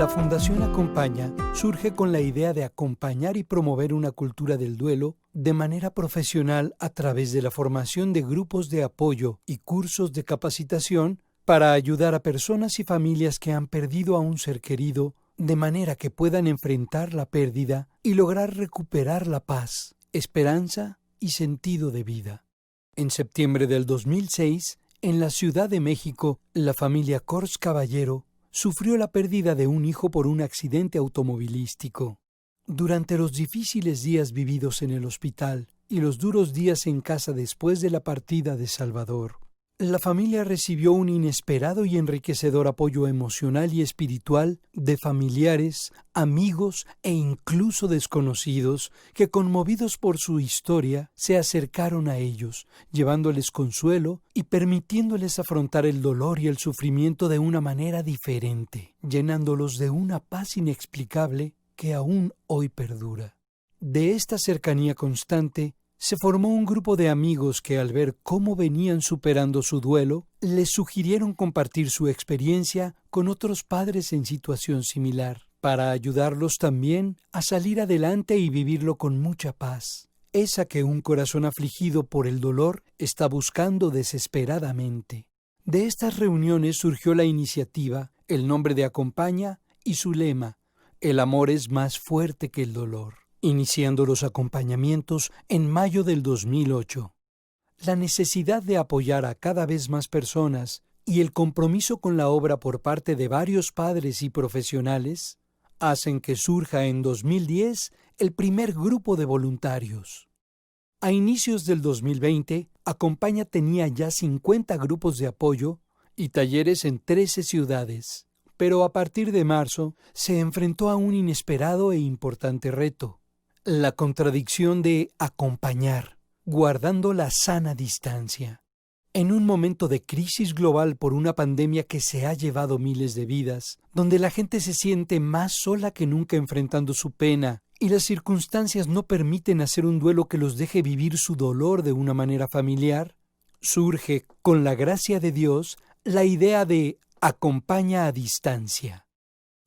La Fundación Acompaña surge con la idea de acompañar y promover una cultura del duelo de manera profesional a través de la formación de grupos de apoyo y cursos de capacitación para ayudar a personas y familias que han perdido a un ser querido de manera que puedan enfrentar la pérdida y lograr recuperar la paz, esperanza y sentido de vida. En septiembre del 2006, en la Ciudad de México, la familia Cors Caballero sufrió la pérdida de un hijo por un accidente automovilístico. Durante los difíciles días vividos en el hospital y los duros días en casa después de la partida de Salvador, la familia recibió un inesperado y enriquecedor apoyo emocional y espiritual de familiares, amigos e incluso desconocidos que, conmovidos por su historia, se acercaron a ellos, llevándoles consuelo y permitiéndoles afrontar el dolor y el sufrimiento de una manera diferente, llenándolos de una paz inexplicable que aún hoy perdura. De esta cercanía constante, se formó un grupo de amigos que, al ver cómo venían superando su duelo, les sugirieron compartir su experiencia con otros padres en situación similar, para ayudarlos también a salir adelante y vivirlo con mucha paz, esa que un corazón afligido por el dolor está buscando desesperadamente. De estas reuniones surgió la iniciativa, el nombre de Acompaña y su lema: el amor es más fuerte que el dolor, iniciando los acompañamientos en mayo del 2008. La necesidad de apoyar a cada vez más personas y el compromiso con la obra por parte de varios padres y profesionales hacen que surja en 2010 el primer grupo de voluntarios. A inicios del 2020, Acompaña tenía ya 50 grupos de apoyo y talleres en 13 ciudades, pero a partir de marzo se enfrentó a un inesperado e importante reto: la contradicción de acompañar, guardando la sana distancia. En un momento de crisis global por una pandemia que se ha llevado miles de vidas, donde la gente se siente más sola que nunca enfrentando su pena y las circunstancias no permiten hacer un duelo que los deje vivir su dolor de una manera familiar, surge, con la gracia de Dios, la idea de Acompaña a distancia.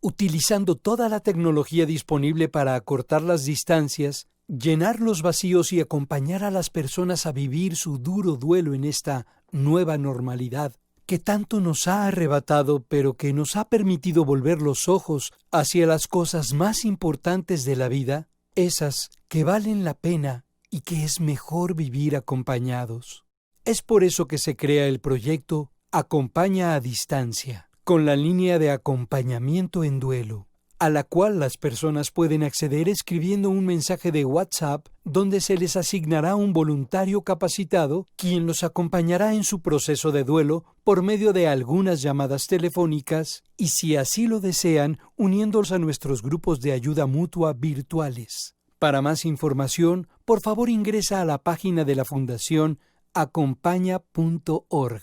Utilizando toda la tecnología disponible para acortar las distancias, llenar los vacíos y acompañar a las personas a vivir su duro duelo en esta nueva normalidad que tanto nos ha arrebatado, pero que nos ha permitido volver los ojos hacia las cosas más importantes de la vida, esas que valen la pena y que es mejor vivir acompañados. Es por eso que se crea el proyecto Acompaña a distancia, con la línea de acompañamiento en duelo, a la cual las personas pueden acceder escribiendo un mensaje de WhatsApp donde se les asignará un voluntario capacitado quien los acompañará en su proceso de duelo por medio de algunas llamadas telefónicas y, si así lo desean, uniéndolos a nuestros grupos de ayuda mutua virtuales. Para más información, por favor ingresa a la página de la Fundación acompaña.org.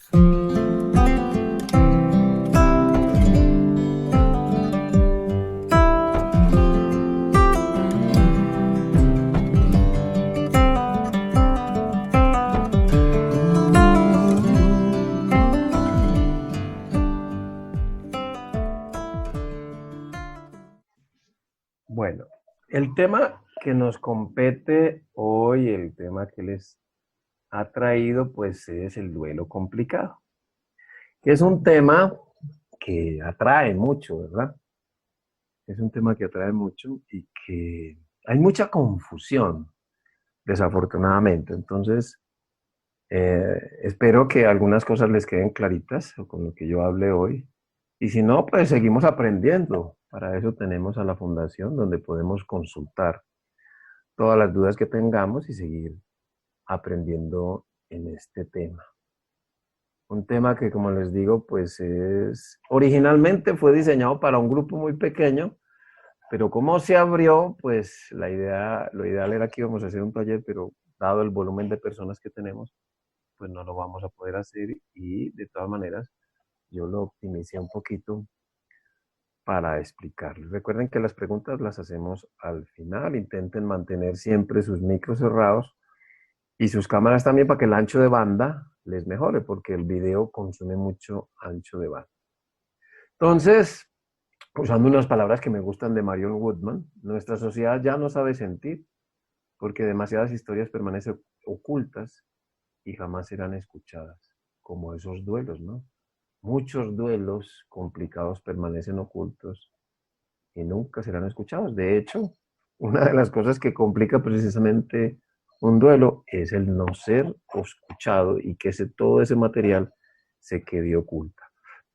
Bueno, el tema que nos compete hoy, el tema que les ha traído, pues es el duelo complicado, que es un tema que atrae mucho, ¿verdad? Es un tema que atrae mucho y que hay mucha confusión, desafortunadamente. Entonces, espero que algunas cosas les queden claritas con lo que yo hablé hoy. Y si no, pues seguimos aprendiendo. Para eso tenemos a la Fundación, donde podemos consultar todas las dudas que tengamos y seguir aprendiendo en este tema. Un tema que, como les digo, pues originalmente fue diseñado para un grupo muy pequeño, pero como se abrió, pues lo ideal era que íbamos a hacer un taller, pero dado el volumen de personas que tenemos, pues no lo vamos a poder hacer, y de todas maneras yo lo optimicé un poquito para explicarles. Recuerden que las preguntas las hacemos al final. Intenten mantener siempre sus micros cerrados y sus cámaras también, para que el ancho de banda les mejore, porque el video consume mucho ancho de banda. Entonces, usando unas palabras que me gustan de Marion Woodman, nuestra sociedad ya no sabe sentir porque demasiadas historias permanecen ocultas y jamás serán escuchadas, como esos duelos, ¿no? Muchos duelos complicados permanecen ocultos y nunca serán escuchados. De hecho, una de las cosas que complica precisamente un duelo es el no ser escuchado y que todo ese material se quede oculta.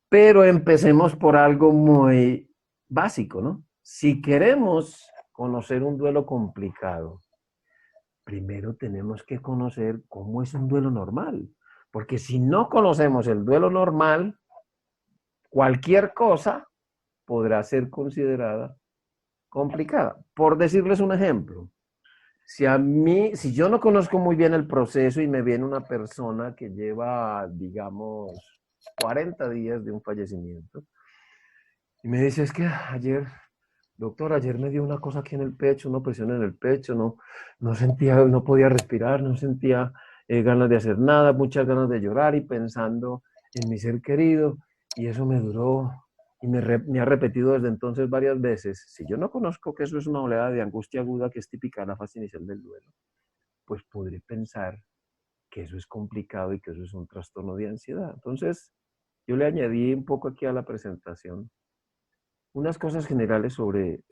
Pero empecemos por algo muy básico, ¿no? Si queremos conocer un duelo complicado, primero tenemos que conocer cómo es un duelo normal. Porque si no conocemos el duelo normal, cualquier cosa podrá ser considerada complicada. Por decirles un ejemplo, si yo no conozco muy bien el proceso y me viene una persona que lleva, digamos, 40 días de un fallecimiento, y me dice, es que ayer, doctor, ayer me dio una cosa aquí en el pecho, una presión en el pecho, no sentía, no podía respirar, no sentía ganas de hacer nada, muchas ganas de llorar y pensando en mi ser querido, y eso me duró y me ha repetido desde entonces varias veces. Si yo no conozco que eso es una oleada de angustia aguda que es típica de la fase inicial del duelo, pues podré pensar que eso es complicado y que eso es un trastorno de ansiedad. Entonces, yo le añadí un poco aquí a la presentación unas cosas generales sobre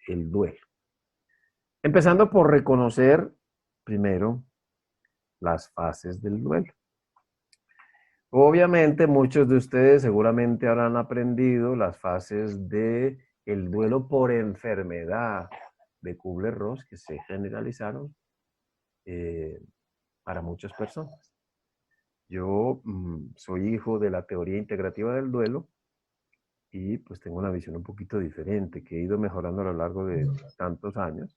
el duelo. Empezando por reconocer primero las fases del duelo. Obviamente muchos de ustedes seguramente habrán aprendido las fases de el duelo por enfermedad de Kubler-Ross que se generalizaron eh, para muchas personas. Yo soy hijo de la teoría integrativa del duelo y pues tengo una visión un poquito diferente que he ido mejorando a lo largo de tantos años,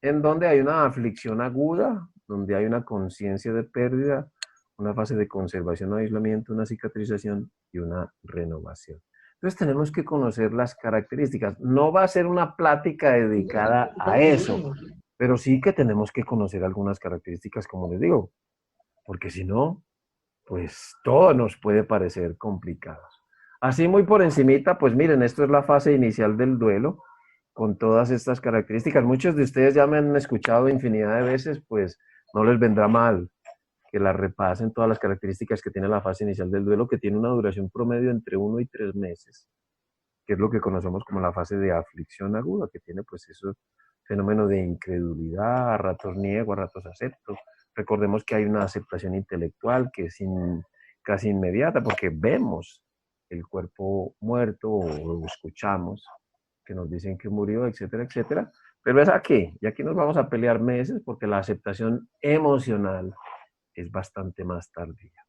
en donde hay una aflicción aguda, donde hay una conciencia de pérdida, una fase de conservación o aislamiento, una cicatrización y una renovación. Entonces tenemos que conocer las características. No va a ser una plática dedicada a eso, pero sí que tenemos que conocer algunas características, como les digo, porque si no, pues todo nos puede parecer complicado. Así muy por encimita, pues miren, esto es la fase inicial del duelo, con todas estas características. Muchos de ustedes ya me han escuchado infinidad de veces, pues no les vendrá mal que la repasen todas las características que tiene la fase inicial del duelo, que tiene una duración promedio entre 1 y 3 meses, que es lo que conocemos como la fase de aflicción aguda, que tiene pues ese fenómeno de incredulidad, a ratos niego, a ratos acepto. Recordemos que hay una aceptación intelectual que es casi inmediata, porque vemos el cuerpo muerto o lo escuchamos, que nos dicen que murió, etcétera, etcétera. Pero es aquí, y aquí nos vamos a pelear meses porque la aceptación emocional es bastante más tardía.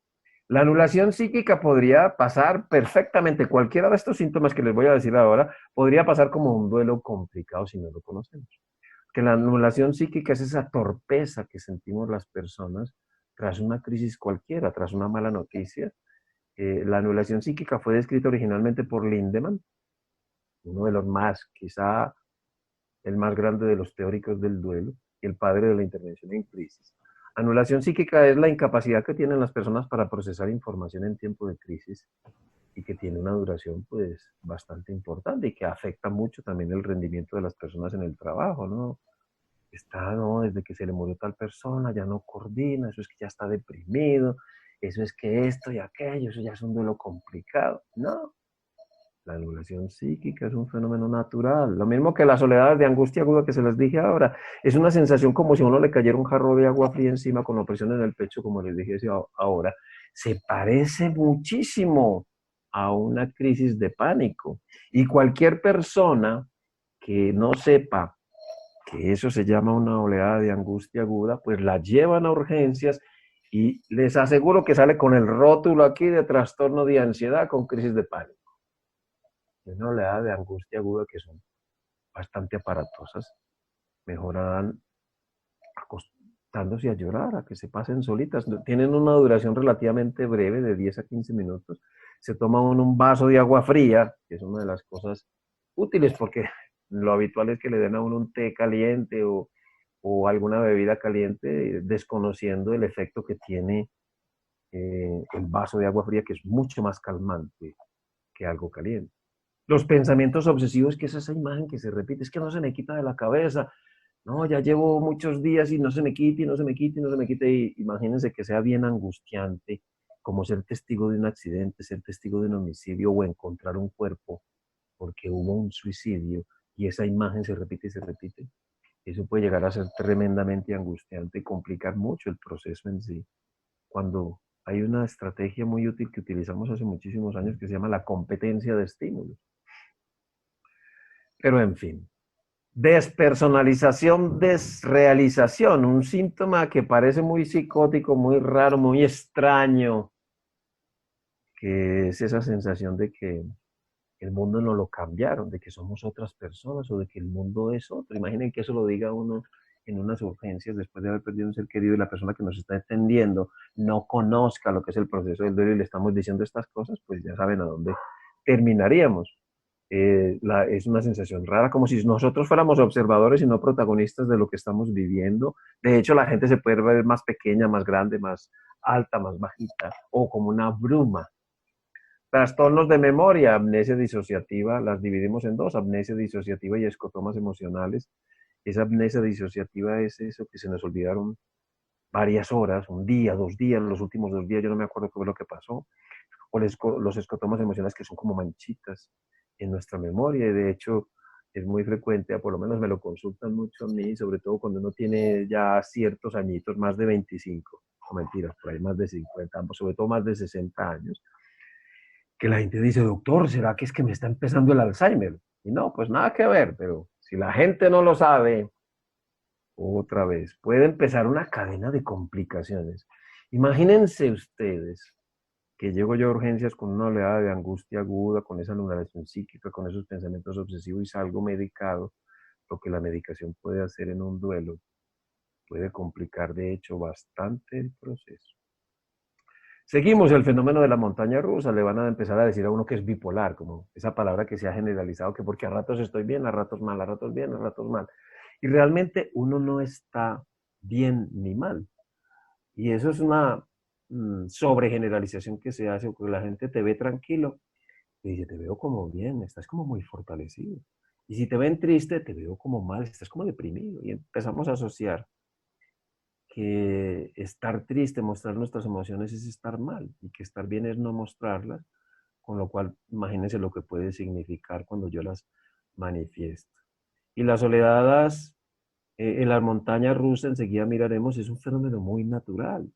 La anulación psíquica podría pasar perfectamente, cualquiera de estos síntomas que les voy a decir ahora, podría pasar como un duelo complicado si no lo conocemos. Que la anulación psíquica es esa torpeza que sentimos las personas tras una crisis cualquiera, tras una mala noticia. La anulación psíquica fue descrita originalmente por Lindemann, uno de los más, quizá el más grande de los teóricos del duelo y el padre de la intervención en crisis. Anulación psíquica es la incapacidad que tienen las personas para procesar información en tiempo de crisis y que tiene una duración pues bastante importante y que afecta mucho también el rendimiento de las personas en el trabajo, ¿no? Está, no, desde que se le murió tal persona, ya no coordina, eso es que ya está deprimido, eso es que esto y aquello, eso ya es un duelo complicado. No, la anulación psíquica es un fenómeno natural. Lo mismo que las soledades de angustia aguda que se les dije ahora. Es una sensación como si a uno le cayera un jarro de agua fría encima con opresión en el pecho, como les dije ahora. Se parece muchísimo a una crisis de pánico. Y cualquier persona que no sepa que eso se llama una oleada de angustia aguda, pues la llevan a urgencias y les aseguro que sale con el rótulo aquí de trastorno de ansiedad con crisis de pánico. Es una oleada de angustia aguda que son bastante aparatosas, mejorarán acostándose a llorar, a que se pasen solitas. Tienen una duración relativamente breve, de 10 a 15 minutos. Se toma un vaso de agua fría, que es una de las cosas útiles, porque lo habitual es que le den a uno un té caliente o alguna bebida caliente, desconociendo el efecto que tiene el vaso de agua fría, que es mucho más calmante que algo caliente. Los pensamientos obsesivos, que es esa imagen que se repite, es que no se me quita de la cabeza. No, ya llevo muchos días y no se me quita y no se me quita y no se me quita. Y imagínense que sea bien angustiante como ser testigo de un accidente, ser testigo de un homicidio o encontrar un cuerpo porque hubo un suicidio y esa imagen se repite y se repite. Eso puede llegar a ser tremendamente angustiante y complicar mucho el proceso en sí. Cuando hay una estrategia muy útil que utilizamos hace muchísimos años que se llama la competencia de estímulos. Pero en fin, despersonalización, desrealización, un síntoma que parece muy psicótico, muy raro, muy extraño, que es esa sensación de que el mundo no lo cambiaron, de que somos otras personas o de que el mundo es otro. Imaginen que eso lo diga uno en unas urgencias después de haber perdido un ser querido y la persona que nos está atendiendo no conozca lo que es el proceso del duelo y le estamos diciendo estas cosas, pues ya saben a dónde terminaríamos. Es una sensación rara, como si nosotros fuéramos observadores y no protagonistas de lo que estamos viviendo. De hecho, la gente se puede ver más pequeña, más grande, más alta, más bajita, o como una bruma. Trastornos de memoria, amnesia disociativa, las dividimos en dos, amnesia disociativa y escotomas emocionales. Esa amnesia disociativa es eso que se nos olvidaron varias horas, un día, 2 días, los últimos 2 días, yo no me acuerdo qué fue lo que pasó. O los escotomas emocionales que son como manchitas en nuestra memoria y de hecho es muy frecuente, por lo menos me lo consultan mucho a mí, sobre todo cuando uno tiene ya ciertos añitos, más de 25, o mentiras, por ahí más de 50, sobre todo más de 60 años, que la gente dice, doctor, ¿será que es que me está empezando el Alzheimer? Y no, pues nada que ver, pero si la gente no lo sabe, otra vez, puede empezar una cadena de complicaciones. Imagínense ustedes que llego yo a urgencias con una oleada de angustia aguda, con esa lunación psíquica, con esos pensamientos obsesivos y salgo medicado, lo que la medicación puede hacer en un duelo puede complicar de hecho bastante el proceso. Seguimos el fenómeno de la montaña rusa, le van a empezar a decir a uno que es bipolar, como esa palabra que se ha generalizado, que porque a ratos estoy bien, a ratos mal, a ratos bien, a ratos mal. Y realmente uno no está bien ni mal. Y eso es una sobregeneralización que se hace, porque la gente te ve tranquilo y dice, te veo como bien, estás como muy fortalecido. Y si te ven triste, te veo como mal, estás como deprimido. Y empezamos a asociar que estar triste, mostrar nuestras emociones es estar mal y que estar bien es no mostrarlas, con lo cual imagínense lo que puede significar cuando yo las manifiesto. Y las oleadas en las montañas rusas, enseguida miraremos, es un fenómeno muy natural.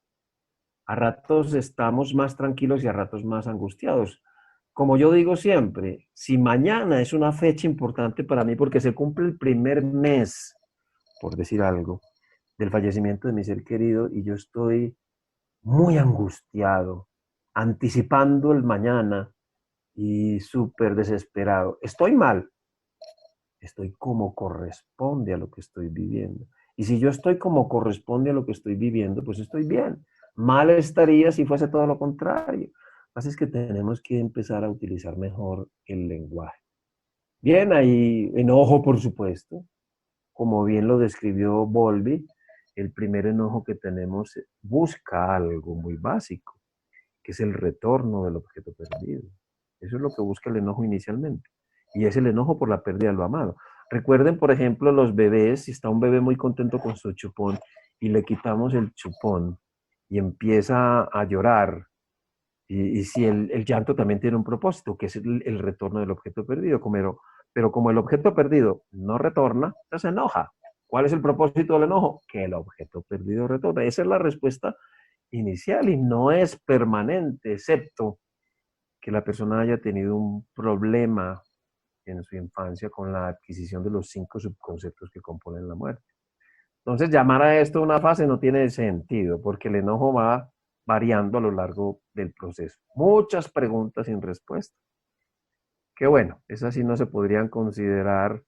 A ratos estamos más tranquilos y a ratos más angustiados. Como yo digo siempre, si mañana es una fecha importante para mí porque se cumple el primer mes, por decir algo, del fallecimiento de mi ser querido y yo estoy muy angustiado, anticipando el mañana y súper desesperado. Estoy mal, estoy como corresponde a lo que estoy viviendo. Y si yo estoy como corresponde a lo que estoy viviendo, pues estoy bien. Mal estaría si fuese todo lo contrario. Lo que pasa es que tenemos que empezar a utilizar mejor el lenguaje. Bien, hay enojo, por supuesto, como bien lo describió Bowlby. El primer enojo que tenemos busca algo muy básico, que es el retorno del objeto perdido. Eso es lo que busca el enojo inicialmente. Y es el enojo por la pérdida de lo amado. Recuerden, por ejemplo, los bebés, si está un bebé muy contento con su chupón y le quitamos el chupón y empieza a llorar, y si el llanto también tiene un propósito, que es el retorno del objeto perdido, pero como el objeto perdido no retorna, se enoja. ¿Cuál es el propósito del enojo? Que el objeto perdido retorne. Esa es la respuesta inicial y no es permanente, excepto que la persona haya tenido un problema en su infancia con la adquisición de los 5 subconceptos que componen la muerte. Entonces, llamar a esto una fase no tiene sentido, porque el enojo va variando a lo largo del proceso. Muchas preguntas sin respuesta. Que bueno, esas sí no se podrían considerar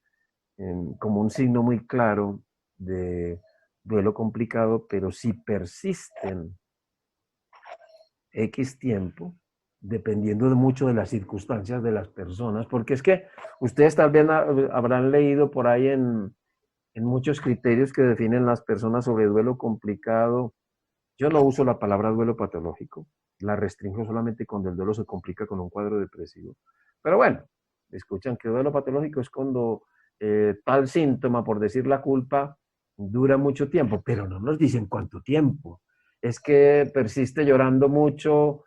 como un signo muy claro de duelo complicado, pero si persisten X tiempo, dependiendo de mucho de las circunstancias de las personas, porque es que ustedes también habrán leído por ahí en muchos criterios que definen las personas sobre duelo complicado. Yo no uso la palabra duelo patológico, la restringo solamente cuando el duelo se complica con un cuadro depresivo. Pero bueno, escuchan que duelo patológico es cuando tal síntoma, por decir la culpa, dura mucho tiempo, pero no nos dicen cuánto tiempo. Es que persiste llorando mucho,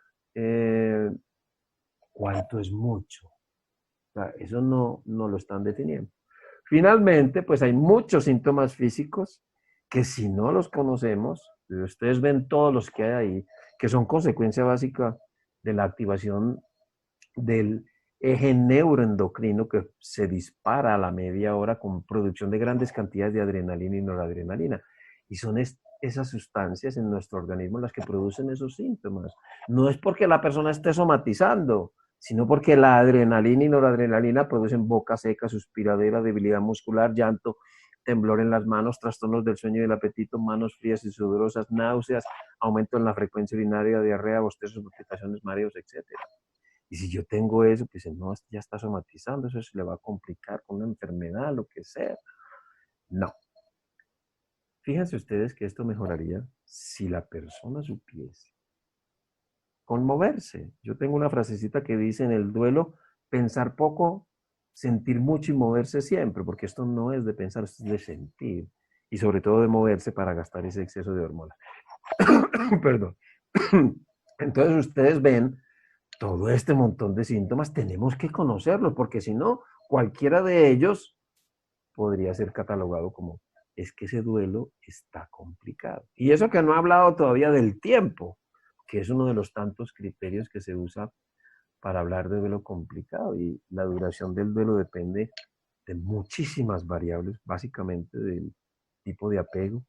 ¿cuánto es mucho? O sea, eso no lo están definiendo. Finalmente, pues hay muchos síntomas físicos que si no los conocemos, ustedes ven todos los que hay ahí, que son consecuencia básica de la activación del eje neuroendocrino que se dispara a la media hora con producción de grandes cantidades de adrenalina y noradrenalina. Y son esas sustancias en nuestro organismo las que producen esos síntomas. No es porque la persona esté somatizando, sino porque la adrenalina y noradrenalina producen boca seca, suspiradera, debilidad muscular, llanto, temblor en las manos, trastornos del sueño y del apetito, manos frías y sudorosas, náuseas, aumento en la frecuencia urinaria, diarrea, bostezos, palpitaciones, mareos, etcétera. Y si yo tengo eso, pues no, ya está somatizando, eso se le va a complicar con una enfermedad, lo que sea. No. Fíjense ustedes que esto mejoraría si la persona supiese conmoverse. Yo tengo una frasecita que dice en el duelo, pensar poco, sentir mucho y moverse siempre, porque esto no es de pensar, esto es de sentir. Y sobre todo de moverse para gastar ese exceso de hormonas. Perdón. Entonces ustedes ven todo este montón de síntomas, tenemos que conocerlos, porque si no, cualquiera de ellos podría ser catalogado como, es que ese duelo está complicado. Y eso que no he hablado todavía del tiempo, que es uno de los tantos criterios que se usa para hablar de duelo complicado. Y la duración del duelo depende de muchísimas variables, básicamente del tipo de apego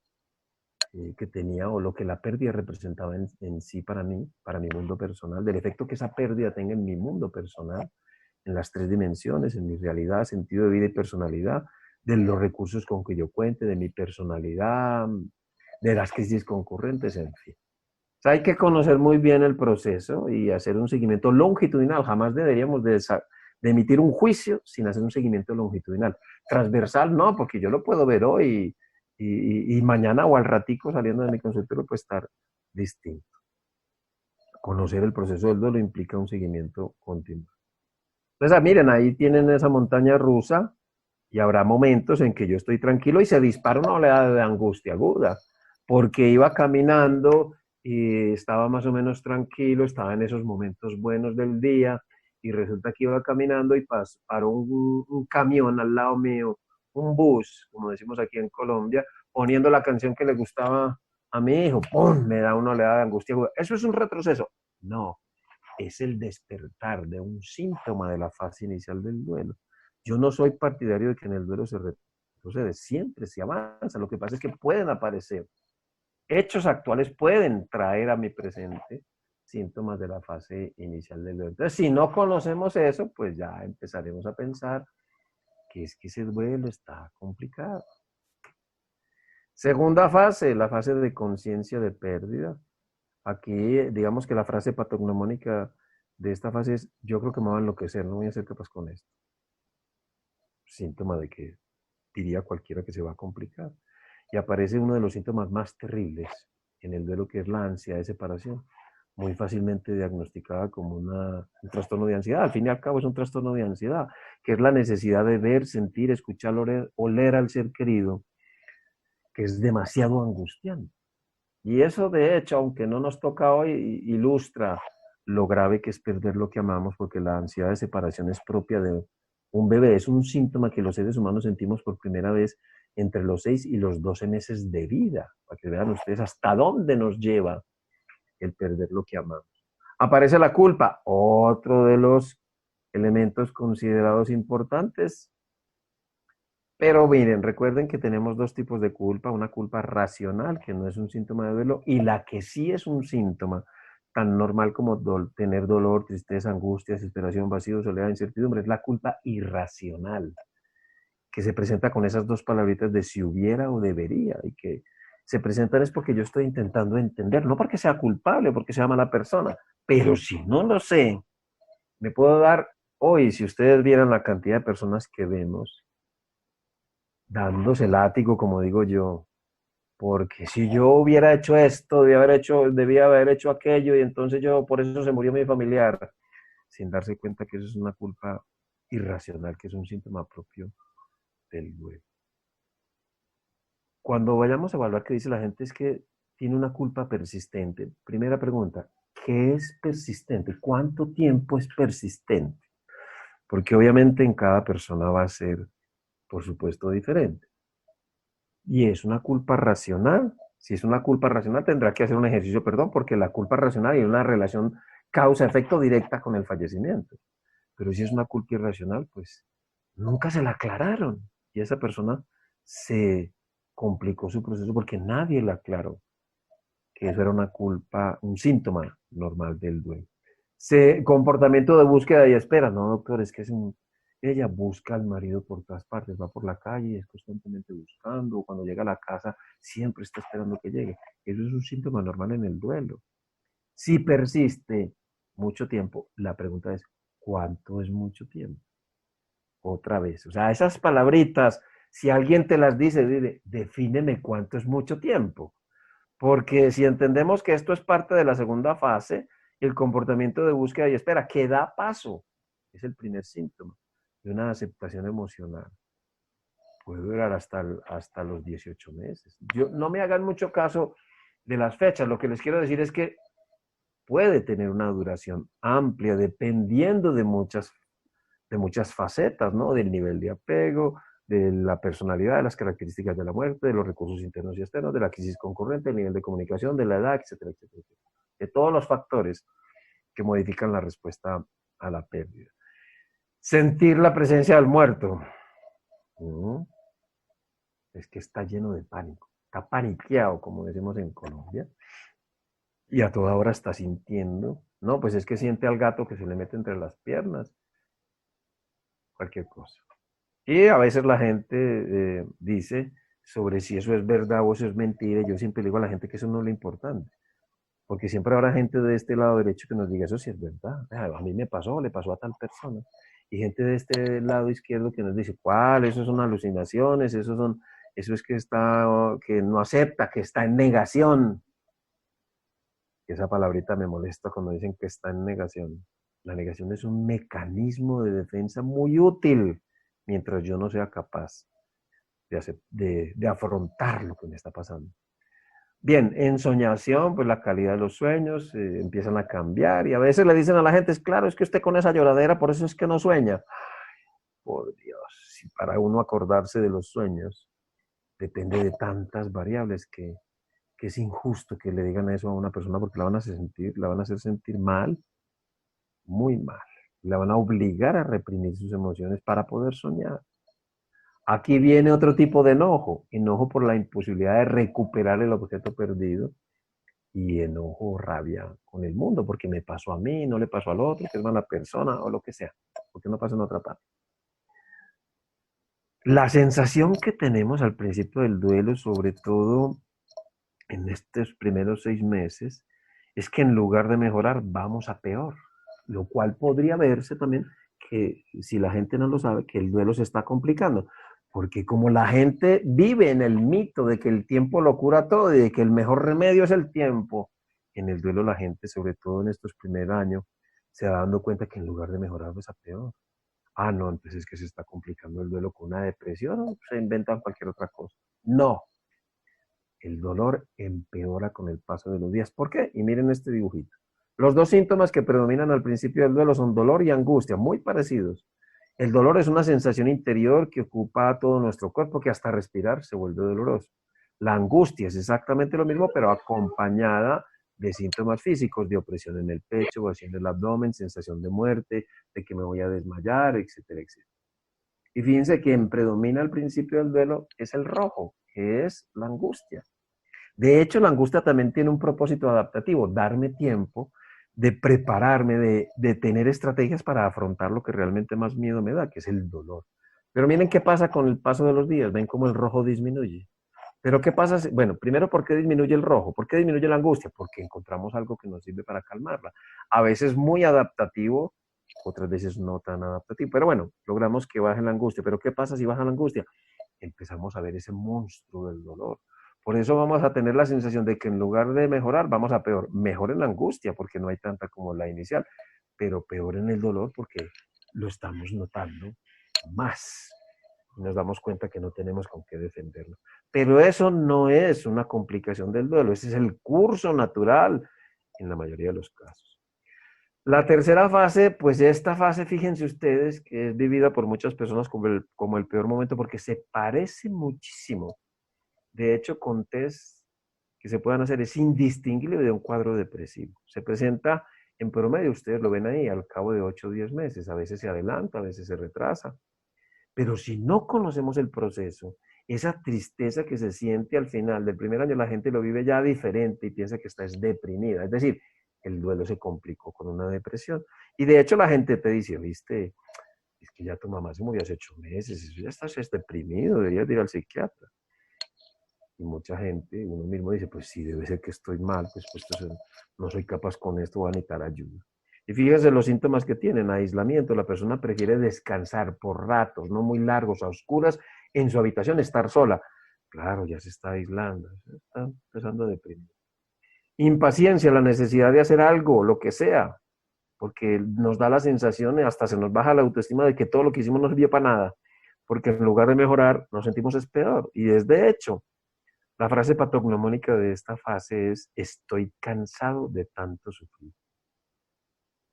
que tenía o lo que la pérdida representaba en sí para mí, para mi mundo personal, del efecto que esa pérdida tenga en mi mundo personal, en las tres dimensiones, en mi realidad, sentido de vida y personalidad, de los recursos con que yo cuente, de mi personalidad, de las crisis concurrentes, en fin. O sea, hay que conocer muy bien el proceso y hacer un seguimiento longitudinal. Jamás deberíamos de emitir un juicio sin hacer un seguimiento longitudinal. Transversal no, porque yo lo puedo ver hoy y mañana o al ratico saliendo de mi consultorio puede estar distinto. Conocer el proceso del duelo implica un seguimiento continuo. Entonces, miren, ahí tienen esa montaña rusa y habrá momentos en que yo estoy tranquilo y se dispara una oleada de angustia aguda, porque iba caminando y estaba más o menos tranquilo, estaba en esos momentos buenos del día y resulta que iba caminando y paró un camión al lado mío, un bus, como decimos aquí en Colombia, poniendo la canción que le gustaba a mi hijo. ¡Pum! Me da una oleada de angustia aguda. ¿Eso es un retroceso? No, es el despertar de un síntoma de la fase inicial del duelo. Yo no soy partidario de que en el duelo se retrocede, siempre se avanza. Lo que pasa es que pueden aparecer hechos actuales, pueden traer a mi presente síntomas de la fase inicial del duelo. Entonces, si no conocemos eso, pues ya empezaremos a pensar que es que ese duelo está complicado. Segunda fase, la fase de conciencia de pérdida. Aquí, digamos que la frase patognomónica de esta fase es, yo creo que me va a enloquecer, no voy a ser capaz con esto. Síntoma de que diría cualquiera que se va a complicar. Y aparece uno de los síntomas más terribles en el duelo, que es la ansiedad de separación, muy fácilmente diagnosticada como un trastorno de ansiedad. Al fin y al cabo es un trastorno de ansiedad, que es la necesidad de ver, sentir, escuchar, oler al ser querido, que es demasiado angustiante. Y eso, de hecho, aunque no nos toca hoy, ilustra lo grave que es perder lo que amamos, porque la ansiedad de separación es propia de un bebé. Es un síntoma que los seres humanos sentimos por primera vez entre los 6 y los 12 meses de vida, para que vean ustedes hasta dónde nos lleva el perder lo que amamos. Aparece la culpa, otro de los elementos considerados importantes. Pero miren, recuerden que tenemos dos tipos de culpa, una culpa racional, que no es un síntoma de duelo, y la que sí es un síntoma, tan normal como tener dolor, tristeza, angustia, desesperación, vacío, soledad, incertidumbre, es la culpa irracional, que se presenta con esas dos palabritas de si hubiera o debería, y que se presentan es porque yo estoy intentando entender, no porque sea culpable o porque sea mala persona, pero si no lo sé, me puedo dar, hoy, si ustedes vieran la cantidad de personas que vemos, dándose látigo, como digo yo, porque si yo hubiera hecho esto, debía haber hecho aquello, y entonces por eso se murió mi familiar, sin darse cuenta que eso es una culpa irracional, que es un síntoma propio del duelo. Cuando vayamos a evaluar qué dice la gente es que tiene una culpa persistente. Primera pregunta, ¿qué es persistente? ¿Cuánto tiempo es persistente? Porque obviamente en cada persona va a ser, por supuesto, diferente. Y es una culpa racional. Si es una culpa racional, tendrá que hacer un ejercicio, perdón, porque la culpa racional tiene una relación causa-efecto directa con el fallecimiento. Pero si es una culpa irracional, pues nunca se la aclararon. Y esa persona se complicó su proceso porque nadie le aclaró que eso era una culpa, un síntoma normal del duelo. Comportamiento de búsqueda y espera. No, doctor, es que ella busca al marido por todas partes, va por la calle, es constantemente buscando, cuando llega a la casa siempre está esperando que llegue. Eso es un síntoma normal en el duelo. Si persiste mucho tiempo, la pregunta es, ¿cuánto es mucho tiempo? Otra vez, o sea, esas palabritas, si alguien te las dice, defíneme cuánto es mucho tiempo. Porque si entendemos que esto es parte de la segunda fase, el comportamiento de búsqueda y espera, que da paso, es el primer síntoma de una aceptación emocional. Puede durar hasta los 18 meses. No me hagan mucho caso de las fechas, lo que les quiero decir es que puede tener una duración amplia dependiendo de muchas facetas, ¿no? Del nivel de apego, de la personalidad, de las características de la muerte, de los recursos internos y externos, de la crisis concurrente, del nivel de comunicación, de la edad, etcétera, etcétera, etcétera. De todos los factores que modifican la respuesta a la pérdida. Sentir la presencia del muerto. Es que está lleno de pánico, está paniqueado, como decimos en Colombia, y a toda hora está sintiendo, no, pues es que siente al gato que se le mete entre las piernas, cualquier cosa. Y a veces la gente dice sobre si eso es verdad o eso es mentira. Yo siempre le digo a la gente que eso no es lo importante. Porque siempre habrá gente de este lado derecho que nos diga eso sí es verdad. A mí me pasó, le pasó a tal persona. Y gente de este lado izquierdo que nos dice, ¿cuál? Eso son alucinaciones, eso es que no acepta, que está en negación. Y esa palabrita me molesta cuando dicen que está en negación. La negación es un mecanismo de defensa muy útil mientras yo no sea capaz de afrontar lo que me está pasando. Bien, en soñación, pues la calidad de los sueños empiezan a cambiar y a veces le dicen a la gente, es claro, es que usted con esa lloradera, por eso es que no sueña. Ay, por Dios, si para uno acordarse de los sueños depende de tantas variables que es injusto que le digan eso a una persona porque la van a hacer sentir mal, muy mal. La van a obligar a reprimir sus emociones para poder soñar. Aquí viene otro tipo de enojo por la imposibilidad de recuperar el objeto perdido y enojo, rabia con el mundo, porque me pasó a mí, no le pasó al otro, que es mala persona o lo que sea, porque no pasa en otra parte. La sensación que tenemos al principio del duelo, sobre todo en estos primeros 6 meses, es que en lugar de mejorar vamos a peor, lo cual podría verse también que si la gente no lo sabe, que el duelo se está complicando, porque como la gente vive en el mito de que el tiempo lo cura todo y de que el mejor remedio es el tiempo, en el duelo la gente, sobre todo en estos primeros años, se va dando cuenta que en lugar de mejorar va a peor. Ah, no, entonces es que se está complicando el duelo con una depresión o se inventan cualquier otra cosa. No, el dolor empeora con el paso de los días. ¿Por qué? Y miren este dibujito. Los dos síntomas que predominan al principio del duelo son dolor y angustia, muy parecidos. El dolor es una sensación interior que ocupa todo nuestro cuerpo, que hasta respirar se vuelve doloroso. La angustia es exactamente lo mismo, pero acompañada de síntomas físicos, de opresión en el pecho, opresión en el abdomen, sensación de muerte, de que me voy a desmayar, etcétera, etcétera. Y fíjense que quien predomina al principio del duelo es el rojo, que es la angustia. De hecho, la angustia también tiene un propósito adaptativo, darme tiempo de prepararme, de tener estrategias para afrontar lo que realmente más miedo me da, que es el dolor. Pero miren qué pasa con el paso de los días, ven cómo el rojo disminuye. Pero ¿qué pasa? Bueno, primero, ¿por qué disminuye el rojo? ¿Por qué disminuye la angustia? Porque encontramos algo que nos sirve para calmarla. A veces muy adaptativo, otras veces no tan adaptativo. Pero bueno, logramos que baje la angustia. Pero ¿qué pasa si baja la angustia? Empezamos a ver ese monstruo del dolor. Por eso vamos a tener la sensación de que en lugar de mejorar, vamos a peor. Mejor en la angustia, porque no hay tanta como la inicial, pero peor en el dolor, porque lo estamos notando más. Nos damos cuenta que no tenemos con qué defenderlo. Pero eso no es una complicación del duelo, ese es el curso natural en la mayoría de los casos. La tercera fase, pues esta fase, fíjense ustedes, que es vivida por muchas personas como el peor momento porque se parece muchísimo. De hecho, con test que se puedan hacer es indistinguible de un cuadro depresivo. Se presenta en promedio, ustedes lo ven ahí, al cabo de 8 o 10 meses. A veces se adelanta, a veces se retrasa. Pero si no conocemos el proceso, esa tristeza que se siente al final del primer año, la gente lo vive ya diferente y piensa que está deprimida. Es decir, el duelo se complicó con una depresión. Y de hecho la gente te dice, viste, es que ya tu mamá se murió hace 8 meses, eso ya estás deprimido, deberías ir al psiquiatra. Y mucha gente, uno mismo dice, pues sí, debe ser que estoy mal, pues no soy capaz con esto, voy a necesitar ayuda. Y fíjense los síntomas que tienen: aislamiento, la persona prefiere descansar por ratos, no muy largos, a oscuras, en su habitación, estar sola. Claro, ya se está aislando, se está empezando a deprimir. Impaciencia, la necesidad de hacer algo, lo que sea, porque nos da la sensación, hasta se nos baja la autoestima de que todo lo que hicimos no sirvió para nada, porque en lugar de mejorar, nos sentimos es peor. Y es de hecho, la frase patognomónica de esta fase es: estoy cansado de tanto sufrir.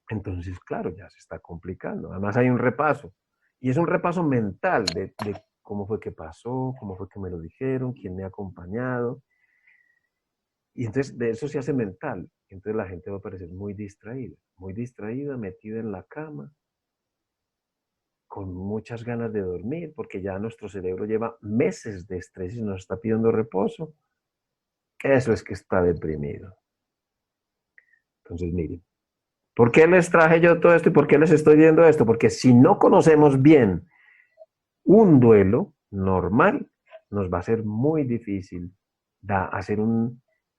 Entonces, claro, ya se está complicando. Además hay un repaso. Y es un repaso mental de cómo fue que pasó, cómo fue que me lo dijeron, quién me ha acompañado. Y entonces de eso se hace mental. Entonces la gente va a parecer muy distraída, metida en la cama, con muchas ganas de dormir, porque ya nuestro cerebro lleva meses de estrés y nos está pidiendo reposo. Eso es que está deprimido. Entonces, miren, ¿por qué les traje yo todo esto y por qué les estoy viendo esto? Porque si no conocemos bien un duelo normal, nos va a ser muy difícil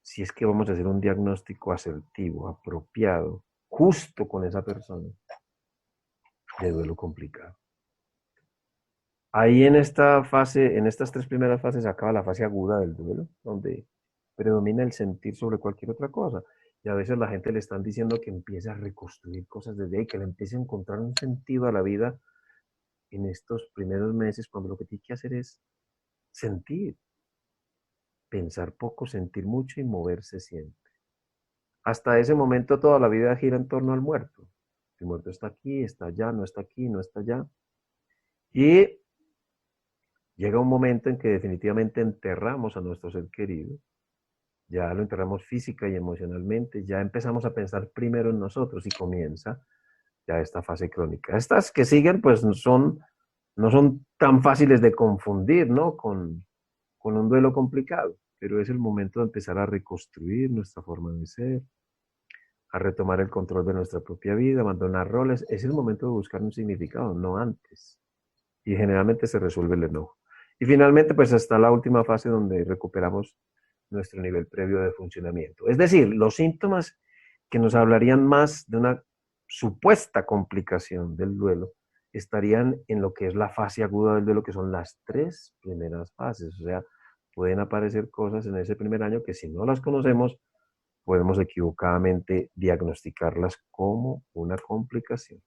si es que vamos a hacer un diagnóstico asertivo, apropiado, justo con esa persona, de duelo complicado. Ahí en esta fase, en estas 3 primeras fases, acaba la fase aguda del duelo, donde predomina el sentir sobre cualquier otra cosa. Y a veces la gente le están diciendo que empiece a reconstruir cosas desde ahí, que le empiece a encontrar un sentido a la vida en estos primeros meses, cuando lo que tiene que hacer es sentir, pensar poco, sentir mucho y moverse siempre. Hasta ese momento toda la vida gira en torno al muerto. El muerto está aquí, está allá, no está aquí, no está allá. Y llega un momento en que definitivamente enterramos a nuestro ser querido. Ya lo enterramos física y emocionalmente, ya empezamos a pensar primero en nosotros y comienza ya esta fase crónica. Estas que siguen pues no son tan fáciles de confundir, ¿no? Con un duelo complicado, pero es el momento de empezar a reconstruir nuestra forma de ser, a retomar el control de nuestra propia vida, abandonar roles. Es el momento de buscar un significado, no antes. Y generalmente se resuelve el enojo. Y finalmente pues hasta la última fase donde recuperamos nuestro nivel previo de funcionamiento. Es decir, los síntomas que nos hablarían más de una supuesta complicación del duelo estarían en lo que es la fase aguda del duelo, que son las 3 primeras fases. O sea, pueden aparecer cosas en ese primer año que si no las conocemos, podemos equivocadamente diagnosticarlas como una complicación.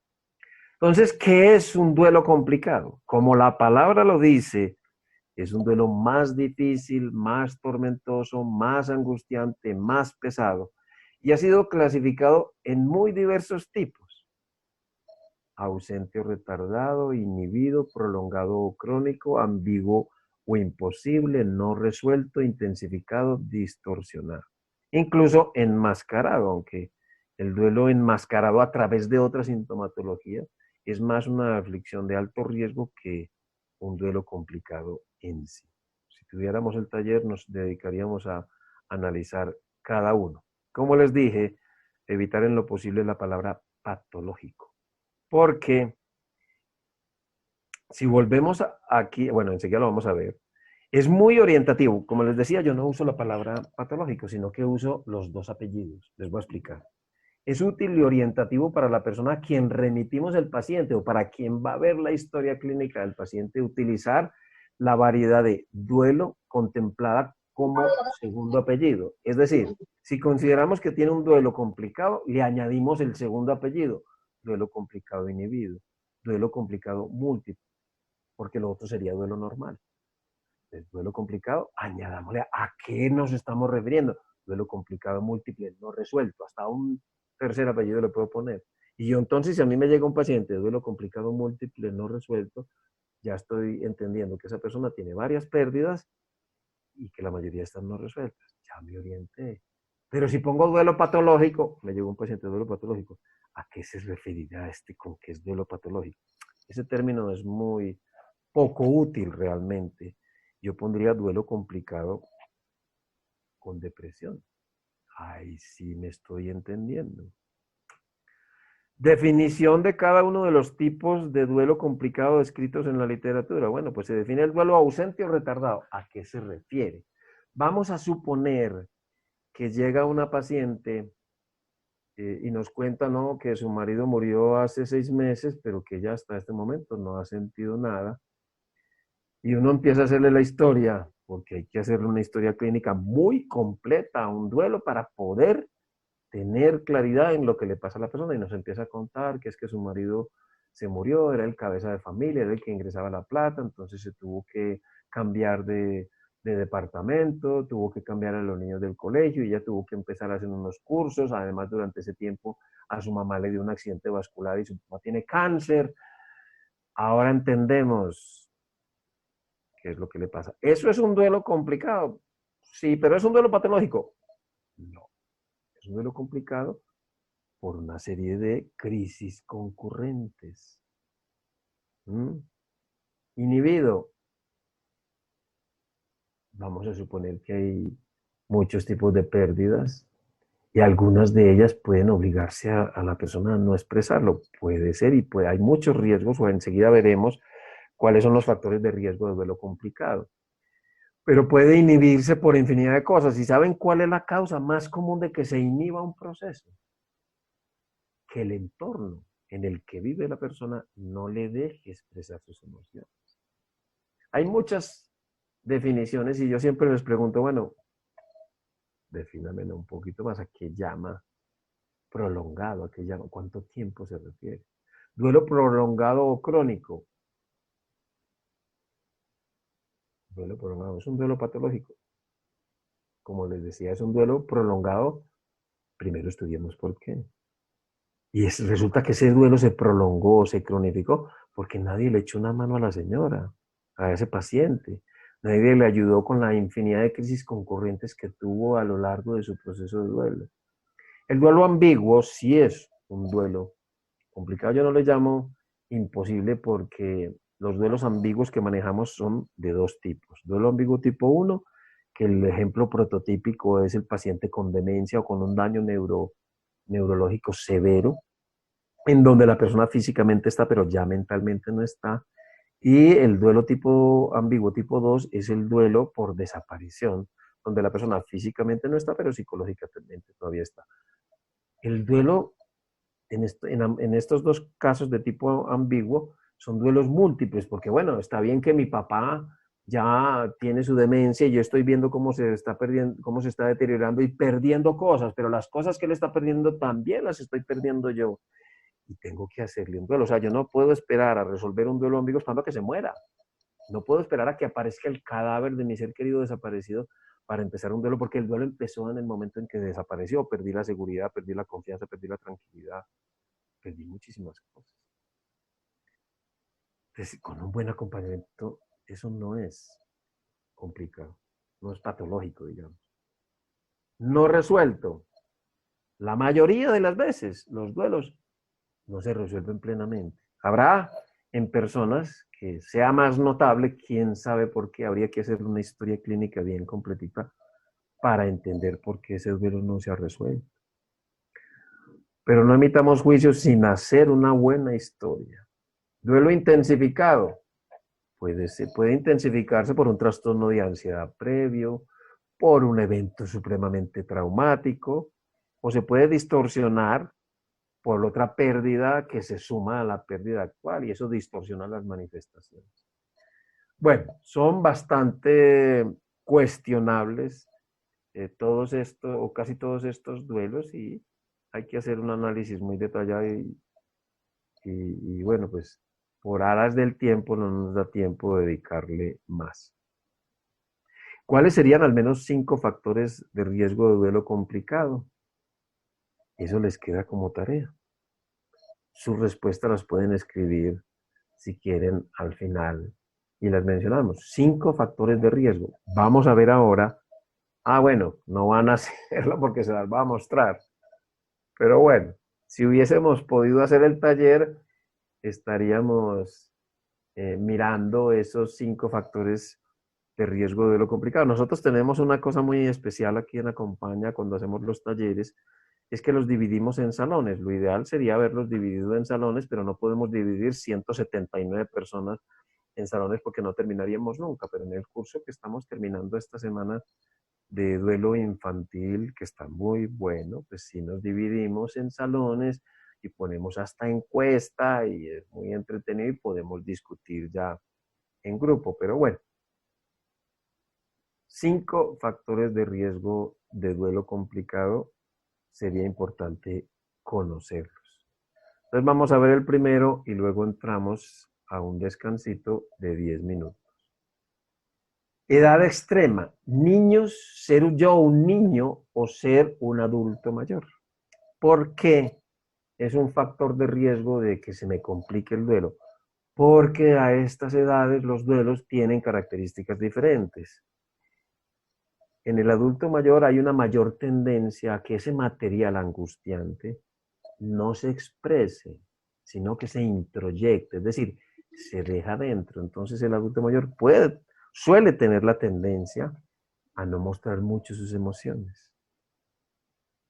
Entonces, ¿qué es un duelo complicado? Como la palabra lo dice, es un duelo más difícil, más tormentoso, más angustiante, más pesado. Y ha sido clasificado en muy diversos tipos: ausente o retardado, inhibido, prolongado o crónico, ambiguo o imposible, no resuelto, intensificado, distorsionado. Incluso enmascarado, aunque el duelo enmascarado a través de otra sintomatología es más una aflicción de alto riesgo que un duelo complicado en sí. Si tuviéramos el taller, nos dedicaríamos a analizar cada uno. Como les dije, evitar en lo posible la palabra patológico. Porque si volvemos aquí, bueno, enseguida lo vamos a ver, es muy orientativo. Como les decía, yo no uso la palabra patológico, sino que uso los 2 apellidos. Les voy a explicar. Es útil y orientativo para la persona a quien remitimos el paciente o para quien va a ver la historia clínica del paciente, utilizar la variedad de duelo contemplada como segundo apellido. Es decir, si consideramos que tiene un duelo complicado, le añadimos el segundo apellido, duelo complicado inhibido. duelo complicado múltiple, porque lo otro sería duelo normal. Entonces, duelo complicado, añadámosle a qué nos estamos refiriendo. Duelo complicado múltiple no resuelto, hasta un tercer apellido le puedo poner. Y yo entonces, si a mí me llega un paciente de duelo complicado múltiple no resuelto, ya estoy entendiendo que esa persona tiene varias pérdidas y que la mayoría están no resueltas. Ya me orienté. Pero si pongo duelo patológico, me llegó un paciente de duelo patológico, ¿a qué se referirá este con qué es duelo patológico? Ese término es muy poco útil realmente. Yo pondría duelo complicado con depresión. Ay, sí me estoy entendiendo. Definición de cada uno de los tipos de duelo complicado descritos en la literatura. Bueno, pues se define el duelo ausente o retardado. ¿A qué se refiere? Vamos a suponer que llega una paciente y nos cuenta, ¿no?, que su marido murió hace 6 meses, pero que ella hasta este momento no ha sentido nada. Y uno empieza a hacerle la historia, porque hay que hacerle una historia clínica muy completa, un duelo para poder tener claridad en lo que le pasa a la persona, y nos empieza a contar que es que su marido se murió, era el cabeza de familia, era el que ingresaba la plata, entonces se tuvo que cambiar de departamento, tuvo que cambiar a los niños del colegio y ella tuvo que empezar a hacer unos cursos. Además, durante ese tiempo a su mamá le dio un accidente vascular y su mamá tiene cáncer. Ahora entendemos qué es lo que le pasa. ¿Eso es un duelo complicado? Sí, pero ¿es un duelo patológico? No, es un duelo complicado por una serie de crisis concurrentes. ¿Mm? Inhibido. Vamos a suponer que hay muchos tipos de pérdidas y algunas de ellas pueden obligarse a la persona a no expresarlo. Puede ser y hay muchos riesgos, o enseguida veremos cuáles son los factores de riesgo de duelo complicado. Pero puede inhibirse por infinidad de cosas. ¿Y saben cuál es la causa más común de que se inhiba un proceso? Que el entorno en el que vive la persona no le deje expresar sus emociones. Hay muchas definiciones y yo siempre les pregunto, bueno, defínamelo un poquito más, ¿a qué llama prolongado? ¿A qué llama? ¿Cuánto tiempo se refiere? Duelo prolongado o crónico. Duelo prolongado es un duelo patológico. Como les decía, es un duelo prolongado. Primero estudiemos por qué. Y resulta que ese duelo se prolongó, se cronificó, porque nadie le echó una mano a la señora, a ese paciente. Nadie le ayudó con la infinidad de crisis concurrentes que tuvo a lo largo de su proceso de duelo. El duelo ambiguo sí es un duelo complicado. Yo no le llamo imposible porque los duelos ambiguos que manejamos son de dos tipos. Duelo ambiguo tipo 1, que el ejemplo prototípico es el paciente con demencia o con un daño neurológico severo, en donde la persona físicamente está, pero ya mentalmente no está. Y el duelo tipo ambiguo tipo 2 es el duelo por desaparición, donde la persona físicamente no está, pero psicológicamente todavía está. El duelo en estos dos casos de tipo ambiguo son duelos múltiples, porque bueno, está bien que mi papá ya tiene su demencia y yo estoy viendo cómo se está perdiendo, cómo se está deteriorando y perdiendo cosas, pero las cosas que él está perdiendo también las estoy perdiendo yo. Y tengo que hacerle un duelo. O sea, yo no puedo esperar a resolver un duelo ambiguo esperando a que se muera. No puedo esperar a que aparezca el cadáver de mi ser querido desaparecido para empezar un duelo, porque el duelo empezó en el momento en que desapareció. Perdí la seguridad, perdí la confianza, perdí la tranquilidad, perdí muchísimas cosas. Entonces, con un buen acompañamiento, eso no es complicado, no es patológico, digamos. No resuelto. La mayoría de las veces los duelos no se resuelven plenamente. Habrá en personas que sea más notable, quién sabe por qué, habría que hacer una historia clínica bien completita para entender por qué ese duelo no se ha resuelto. Pero no emitamos juicios sin hacer una buena historia. Duelo intensificado. Puede intensificarse por un trastorno de ansiedad previo, por un evento supremamente traumático, o se puede distorsionar por otra pérdida que se suma a la pérdida actual y eso distorsiona las manifestaciones. Bueno, son bastante cuestionables todos estos o casi todos estos duelos y hay que hacer un análisis muy detallado y bueno, pues por aras del tiempo no nos da tiempo de dedicarle más. ¿Cuáles serían al menos 5 factores de riesgo de duelo complicado? Eso les queda como tarea. Sus respuestas las pueden escribir si quieren al final y las mencionamos. 5 factores de riesgo. Vamos a ver ahora. Bueno, no van a hacerlo porque se las va a mostrar. Pero bueno, si hubiésemos podido hacer el taller, estaríamos mirando esos 5 factores de riesgo de lo complicado. Nosotros tenemos una cosa muy especial aquí en Acompaña cuando hacemos los talleres, es que los dividimos en salones. Lo ideal sería haberlos dividido en salones, pero no podemos dividir 179 personas en salones porque no terminaríamos nunca. Pero en el curso que estamos terminando esta semana de duelo infantil, que está muy bueno, pues sí nos dividimos en salones y ponemos hasta encuesta y es muy entretenido y podemos discutir ya en grupo. Pero bueno, 5 factores de riesgo de duelo complicado sería importante conocerlos. Entonces vamos a ver el primero y luego entramos a un descansito de 10 minutos. Edad extrema. Niños, ser yo un niño o ser un adulto mayor. ¿Por qué es un factor de riesgo de que se me complique el duelo? Porque a estas edades los duelos tienen características diferentes. En el adulto mayor hay una mayor tendencia a que ese material angustiante no se exprese, sino que se introyecte, es decir, se deja dentro. Entonces el adulto mayor suele tener la tendencia a no mostrar mucho sus emociones.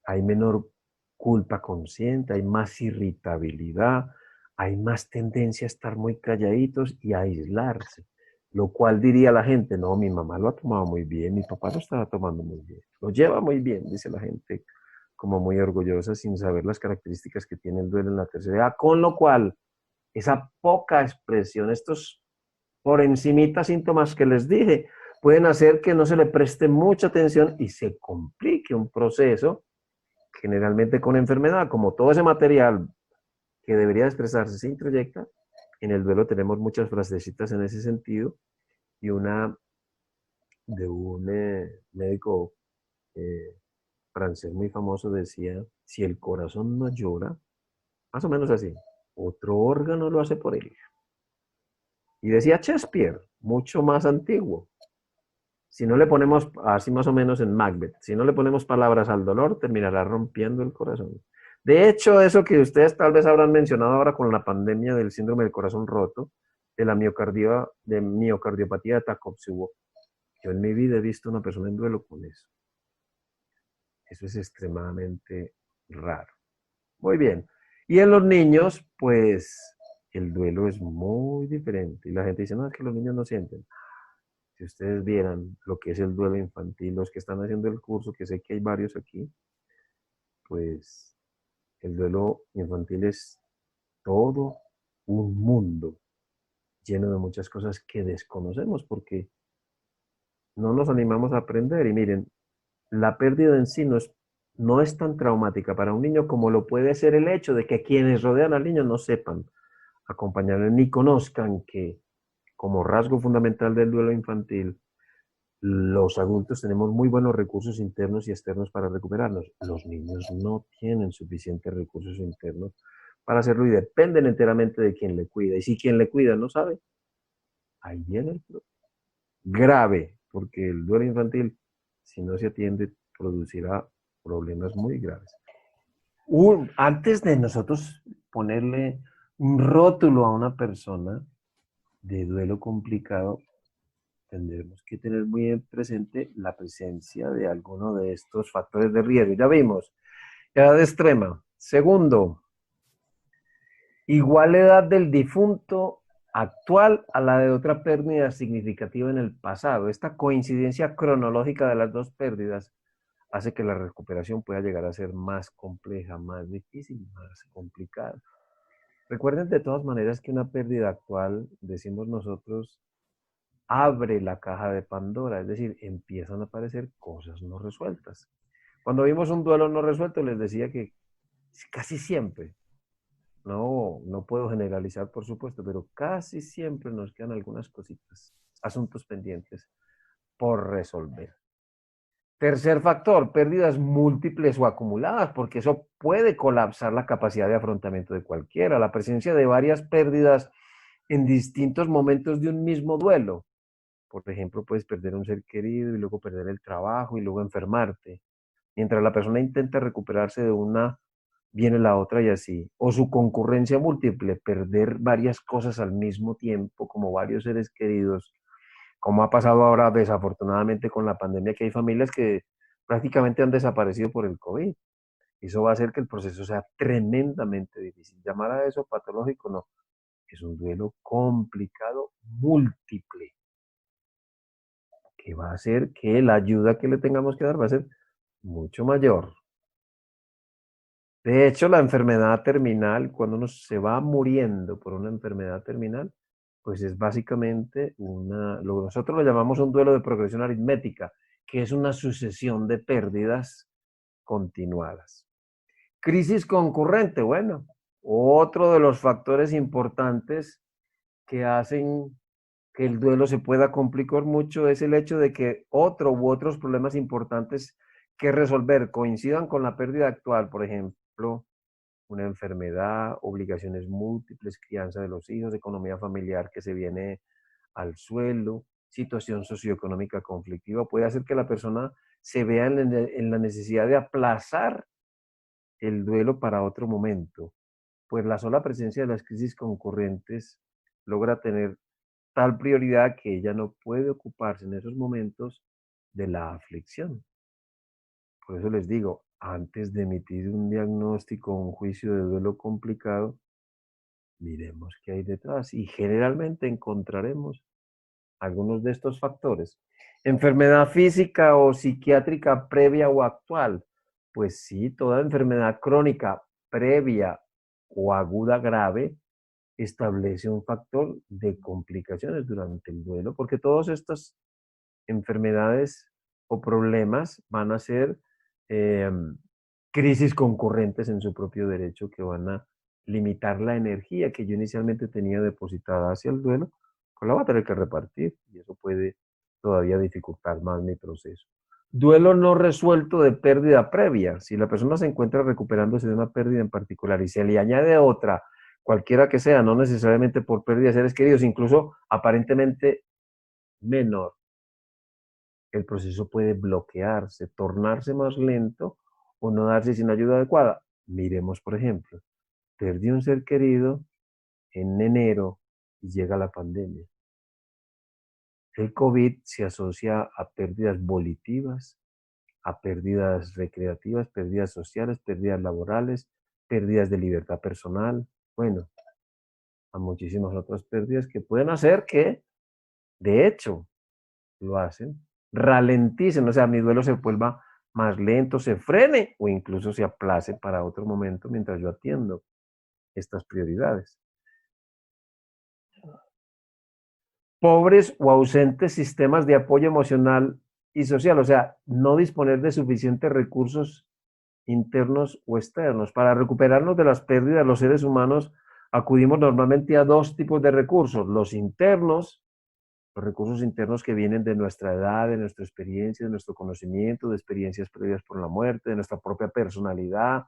Hay menor culpa consciente, hay más irritabilidad, hay más tendencia a estar muy calladitos y a aislarse. Lo cual diría la gente, no, mi mamá lo ha tomado muy bien, mi papá lo estaba tomando muy bien, lo lleva muy bien, dice la gente, como muy orgullosa sin saber las características que tiene el duelo en la tercera edad, con lo cual esa poca expresión, estos por encimita síntomas que les dije, pueden hacer que no se le preste mucha atención y se complique un proceso, generalmente con enfermedad, como todo ese material que debería expresarse se introyecta. En el duelo tenemos muchas frasecitas en ese sentido y una de un médico francés muy famoso decía, si el corazón no llora, más o menos así, otro órgano lo hace por él. Y decía Shakespeare, mucho más antiguo, si no le ponemos, así más o menos en Macbeth, si no le ponemos palabras al dolor, terminará rompiendo el corazón. De hecho, eso que ustedes tal vez habrán mencionado ahora con la pandemia del síndrome del corazón roto, de la miocardiopatía de Takotsubo, yo en mi vida he visto una persona en duelo con eso. Eso es extremadamente raro. Muy bien. Y en los niños, pues el duelo es muy diferente. Y la gente dice, no, es que los niños no sienten. Si ustedes vieran lo que es el duelo infantil, los que están haciendo el curso, que sé que hay varios aquí, pues el duelo infantil es todo un mundo lleno de muchas cosas que desconocemos porque no nos animamos a aprender. Y miren, la pérdida en sí no es tan traumática para un niño como lo puede ser el hecho de que quienes rodean al niño no sepan acompañarle ni conozcan que como rasgo fundamental del duelo infantil, los adultos tenemos muy buenos recursos internos y externos para recuperarnos. Los niños no tienen suficientes recursos internos para hacerlo y dependen enteramente de quien le cuida. Y si quien le cuida no sabe, ahí viene el problema. Grave, porque el duelo infantil, si no se atiende, producirá problemas muy graves. Antes de nosotros ponerle un rótulo a una persona de duelo complicado, tendremos que tener muy presente la presencia de alguno de estos factores de riesgo. Ya vimos, edad extrema. Segundo, igual edad del difunto actual a la de otra pérdida significativa en el pasado. Esta coincidencia cronológica de las dos pérdidas hace que la recuperación pueda llegar a ser más compleja, más difícil, más complicada. Recuerden de todas maneras que una pérdida actual, decimos nosotros, abre la caja de Pandora, es decir, empiezan a aparecer cosas no resueltas. Cuando vimos un duelo no resuelto, les decía que casi siempre, no no puedo generalizar, por supuesto, pero casi siempre nos quedan algunas cositas, asuntos pendientes por resolver. Tercer factor, pérdidas múltiples o acumuladas, porque eso puede colapsar la capacidad de afrontamiento de cualquiera. La presencia de varias pérdidas en distintos momentos de un mismo duelo. Por ejemplo, puedes perder un ser querido y luego perder el trabajo y luego enfermarte. Mientras la persona intenta recuperarse de una, viene la otra y así. O su concurrencia múltiple, perder varias cosas al mismo tiempo, como varios seres queridos, como ha pasado ahora desafortunadamente con la pandemia, que hay familias que prácticamente han desaparecido por el COVID. Eso va a hacer que el proceso sea tremendamente difícil. Llamar a eso patológico, no. Es un duelo complicado, múltiple, que va a hacer que la ayuda que le tengamos que dar va a ser mucho mayor. De hecho, la enfermedad terminal, cuando uno se va muriendo por una enfermedad terminal, pues es básicamente lo que nosotros lo llamamos un duelo de progresión aritmética, que es una sucesión de pérdidas continuadas. Crisis concurrente, bueno, otro de los factores importantes que hacen que el duelo se pueda complicar mucho es el hecho de que otro u otros problemas importantes que resolver coincidan con la pérdida actual, por ejemplo, una enfermedad, obligaciones múltiples, crianza de los hijos, economía familiar que se viene al suelo, situación socioeconómica conflictiva, puede hacer que la persona se vea en la necesidad de aplazar el duelo para otro momento, pues la sola presencia de las crisis concurrentes logra tener tal prioridad que ella no puede ocuparse en esos momentos de la aflicción. Por eso les digo, antes de emitir un diagnóstico o un juicio de duelo complicado, miremos qué hay detrás y generalmente encontraremos algunos de estos factores. Enfermedad física o psiquiátrica previa o actual. Pues sí, toda enfermedad crónica previa o aguda grave establece un factor de complicaciones durante el duelo, porque todas estas enfermedades o problemas van a ser eh, crisis concurrentes en su propio derecho que van a limitar la energía que yo inicialmente tenía depositada hacia el duelo, pues la va a tener que repartir y eso puede todavía dificultar más mi proceso. Duelo no resuelto de pérdida previa. Si la persona se encuentra recuperándose de una pérdida en particular y se le añade otra, cualquiera que sea, no necesariamente por pérdida de seres queridos, incluso aparentemente menor, el proceso puede bloquearse, tornarse más lento o no darse sin ayuda adecuada. Miremos, por ejemplo, perdí un ser querido en enero y llega la pandemia. El COVID se asocia a pérdidas volitivas, a pérdidas recreativas, pérdidas sociales, pérdidas laborales, pérdidas de libertad personal, bueno, a muchísimas otras pérdidas que pueden hacer que, de hecho, lo hacen, ralenticen, o sea, mi duelo se vuelva más lento, se frene o incluso se aplace para otro momento mientras yo atiendo estas prioridades. Pobres o ausentes sistemas de apoyo emocional y social, o sea, no disponer de suficientes recursos internos o externos. Para recuperarnos de las pérdidas, los seres humanos acudimos normalmente a dos tipos de recursos, los recursos internos que vienen de nuestra edad, de nuestra experiencia, de nuestro conocimiento, de experiencias previas por la muerte, de nuestra propia personalidad,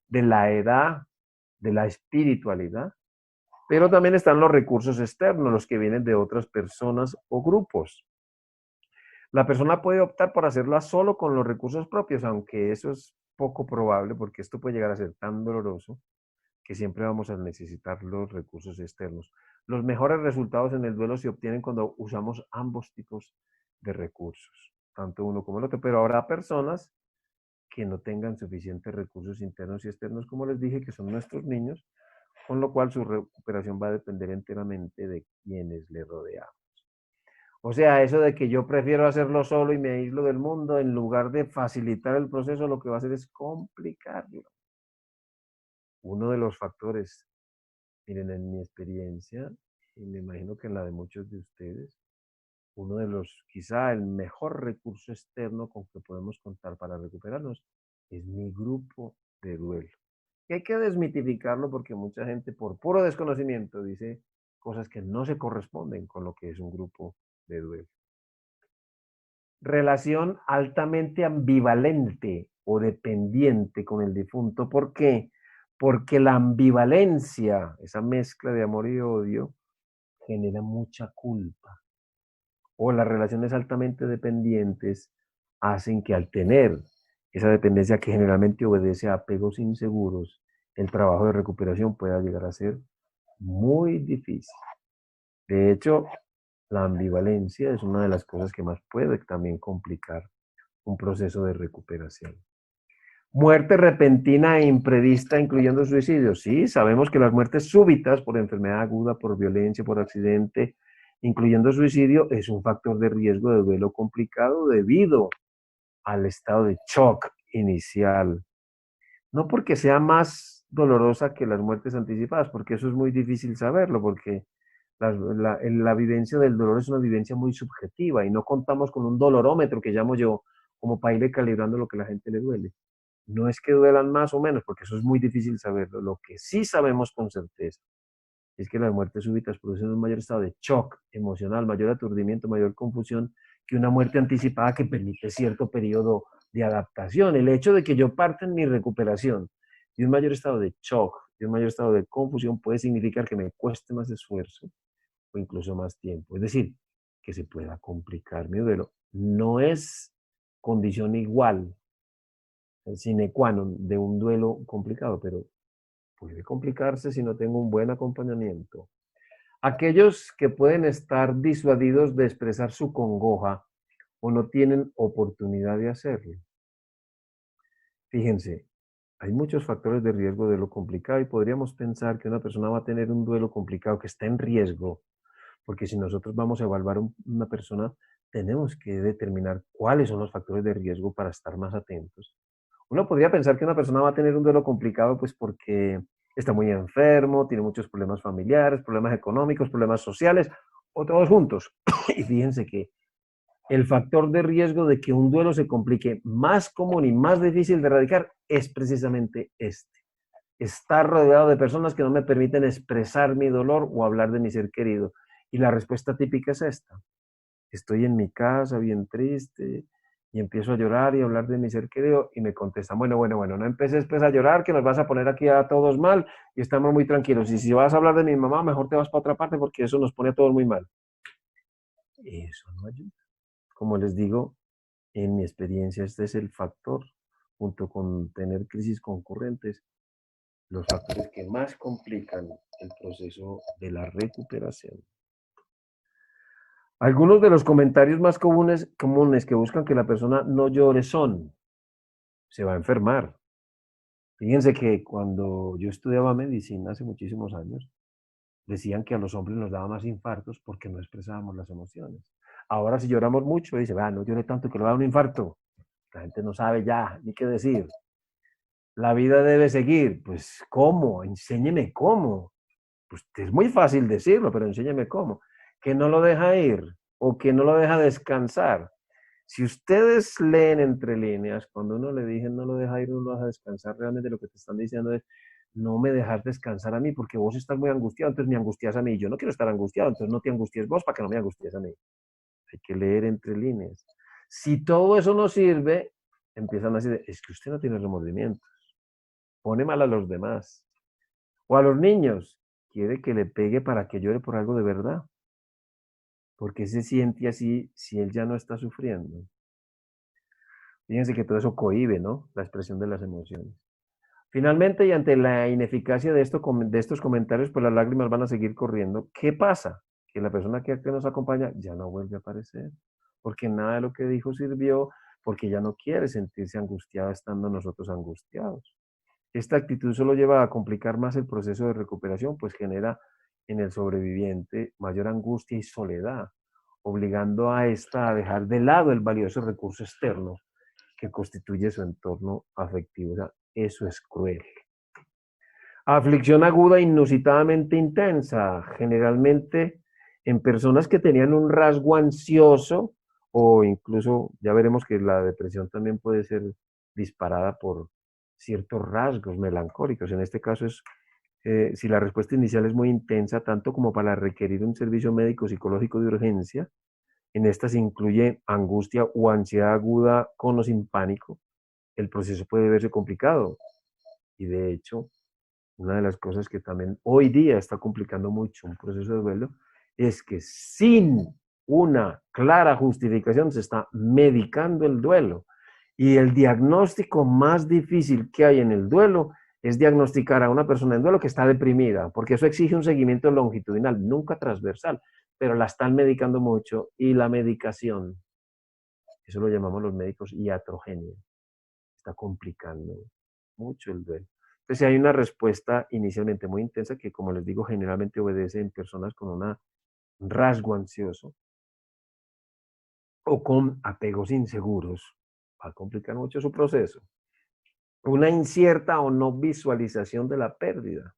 de la edad, de la espiritualidad. Pero también están los recursos externos, los que vienen de otras personas o grupos. La persona puede optar por hacerlo solo con los recursos propios, aunque eso es poco probable porque esto puede llegar a ser tan doloroso que siempre vamos a necesitar los recursos externos. Los mejores resultados en el duelo se obtienen cuando usamos ambos tipos de recursos, tanto uno como el otro, pero habrá personas que no tengan suficientes recursos internos y externos, como les dije, que son nuestros niños, con lo cual su recuperación va a depender enteramente de quienes le rodean. O sea, eso de que yo prefiero hacerlo solo y me aíslo del mundo, en lugar de facilitar el proceso, lo que va a hacer es complicarlo. Uno de los factores, miren, en mi experiencia, y me imagino que en la de muchos de ustedes, uno de los, quizá el mejor recurso externo con que podemos contar para recuperarnos, es mi grupo de duelo. Y hay que desmitificarlo porque mucha gente por puro desconocimiento dice cosas que no se corresponden con lo que es un grupo de duelo. Relación altamente ambivalente o dependiente con el difunto. ¿Por qué? Porque la ambivalencia, esa mezcla de amor y odio, genera mucha culpa. O las relaciones altamente dependientes hacen que al tener esa dependencia que generalmente obedece a apegos inseguros, el trabajo de recuperación pueda llegar a ser muy difícil. De hecho, la ambivalencia es una de las cosas que más puede también complicar un proceso de recuperación. Muerte repentina e imprevista, incluyendo suicidio. Sí, sabemos que las muertes súbitas por enfermedad aguda, por violencia, por accidente, incluyendo suicidio, es un factor de riesgo de duelo complicado debido al estado de shock inicial. No porque sea más dolorosa que las muertes anticipadas, porque eso es muy difícil saberlo, porque la vivencia del dolor es una vivencia muy subjetiva y no contamos con un dolorómetro que llamo yo como para ir calibrando lo que a la gente le duele. No es que duelan más o menos, porque eso es muy difícil saberlo. Lo que sí sabemos con certeza es que las muertes súbitas producen un mayor estado de shock emocional, mayor aturdimiento, mayor confusión que una muerte anticipada que permite cierto periodo de adaptación. El hecho de que yo parta en mi recuperación de un mayor estado de shock, de un mayor estado de confusión, puede significar que me cueste más esfuerzo o incluso más tiempo. Es decir, que se pueda complicar mi duelo. No es condición igual, sine qua non, de un duelo complicado, pero puede complicarse si no tengo un buen acompañamiento. Aquellos que pueden estar disuadidos de expresar su congoja o no tienen oportunidad de hacerlo. Fíjense, hay muchos factores de riesgo de lo complicado y podríamos pensar que una persona va a tener un duelo complicado que está en riesgo, porque si nosotros vamos a evaluar una persona, tenemos que determinar cuáles son los factores de riesgo para estar más atentos. Uno podría pensar que una persona va a tener un duelo complicado pues porque está muy enfermo, tiene muchos problemas familiares, problemas económicos, problemas sociales, o todos juntos. Y fíjense que el factor de riesgo de que un duelo se complique más común y más difícil de erradicar es precisamente este. Estar rodeado de personas que no me permiten expresar mi dolor o hablar de mi ser querido. Y la respuesta típica es esta. Estoy en mi casa bien triste y empiezo a llorar y a hablar de mi ser querido y me contestan, bueno, no empeces pues a llorar que nos vas a poner aquí a todos mal y estamos muy tranquilos. Y si vas a hablar de mi mamá, mejor te vas para otra parte porque eso nos pone a todos muy mal. Eso no ayuda. Como les digo, en mi experiencia este es el factor, junto con tener crisis concurrentes, los factores que más complican el proceso de la recuperación. Algunos de los comentarios más comunes que buscan que la persona no llore son, se va a enfermar. Fíjense que cuando yo estudiaba medicina hace muchísimos años, decían que a los hombres nos daba más infartos porque no expresábamos las emociones. Ahora si lloramos mucho, dice, no llore tanto que le va a dar un infarto. La gente no sabe ya ni qué decir. La vida debe seguir. Pues, ¿cómo? Enséñeme cómo. Pues es muy fácil decirlo, pero enséñeme cómo. Que no lo deja ir o que no lo deja descansar. Si ustedes leen entre líneas, cuando uno le dice no lo deja ir, no lo deja descansar, realmente lo que te están diciendo es no me dejas descansar a mí porque vos estás muy angustiado, entonces me angustias a mí. Yo no quiero estar angustiado, entonces no te angusties vos para que no me angusties a mí. Hay que leer entre líneas. Si todo eso no sirve, empiezan a decir, es que usted no tiene remordimientos, pone mal a los demás. O a los niños, quiere que le pegue para que llore por algo de verdad. ¿Por qué se siente así si él ya no está sufriendo? Fíjense que todo eso cohíbe, ¿no? La expresión de las emociones. Finalmente, y ante la ineficacia de estos comentarios, pues las lágrimas van a seguir corriendo. ¿Qué pasa? Que la persona que nos acompaña ya no vuelve a aparecer, porque nada de lo que dijo sirvió, porque ya no quiere sentirse angustiada estando nosotros angustiados. Esta actitud solo lleva a complicar más el proceso de recuperación, pues genera en el sobreviviente mayor angustia y soledad, obligando a esta a dejar de lado el valioso recurso externo que constituye su entorno afectivo. O sea, eso es cruel. Aflicción aguda inusitadamente intensa, generalmente en personas que tenían un rasgo ansioso o incluso ya veremos que la depresión también puede ser disparada por ciertos rasgos melancólicos. En este caso es, si la respuesta inicial es muy intensa, tanto como para requerir un servicio médico psicológico de urgencia, en esta se incluye angustia o ansiedad aguda con o sin pánico, el proceso puede verse complicado. Y de hecho, una de las cosas que también hoy día está complicando mucho un proceso de duelo es que sin una clara justificación se está medicando el duelo. Y el diagnóstico más difícil que hay en el duelo es diagnosticar a una persona en duelo que está deprimida, porque eso exige un seguimiento longitudinal, nunca transversal, pero la están medicando mucho y la medicación, eso lo llamamos los médicos iatrogenia, está complicando mucho el duelo. Entonces hay una respuesta inicialmente muy intensa que, como les digo, generalmente obedece en personas con un rasgo ansioso o con apegos inseguros. Va a complicar mucho su proceso. Una incierta o no visualización de la pérdida.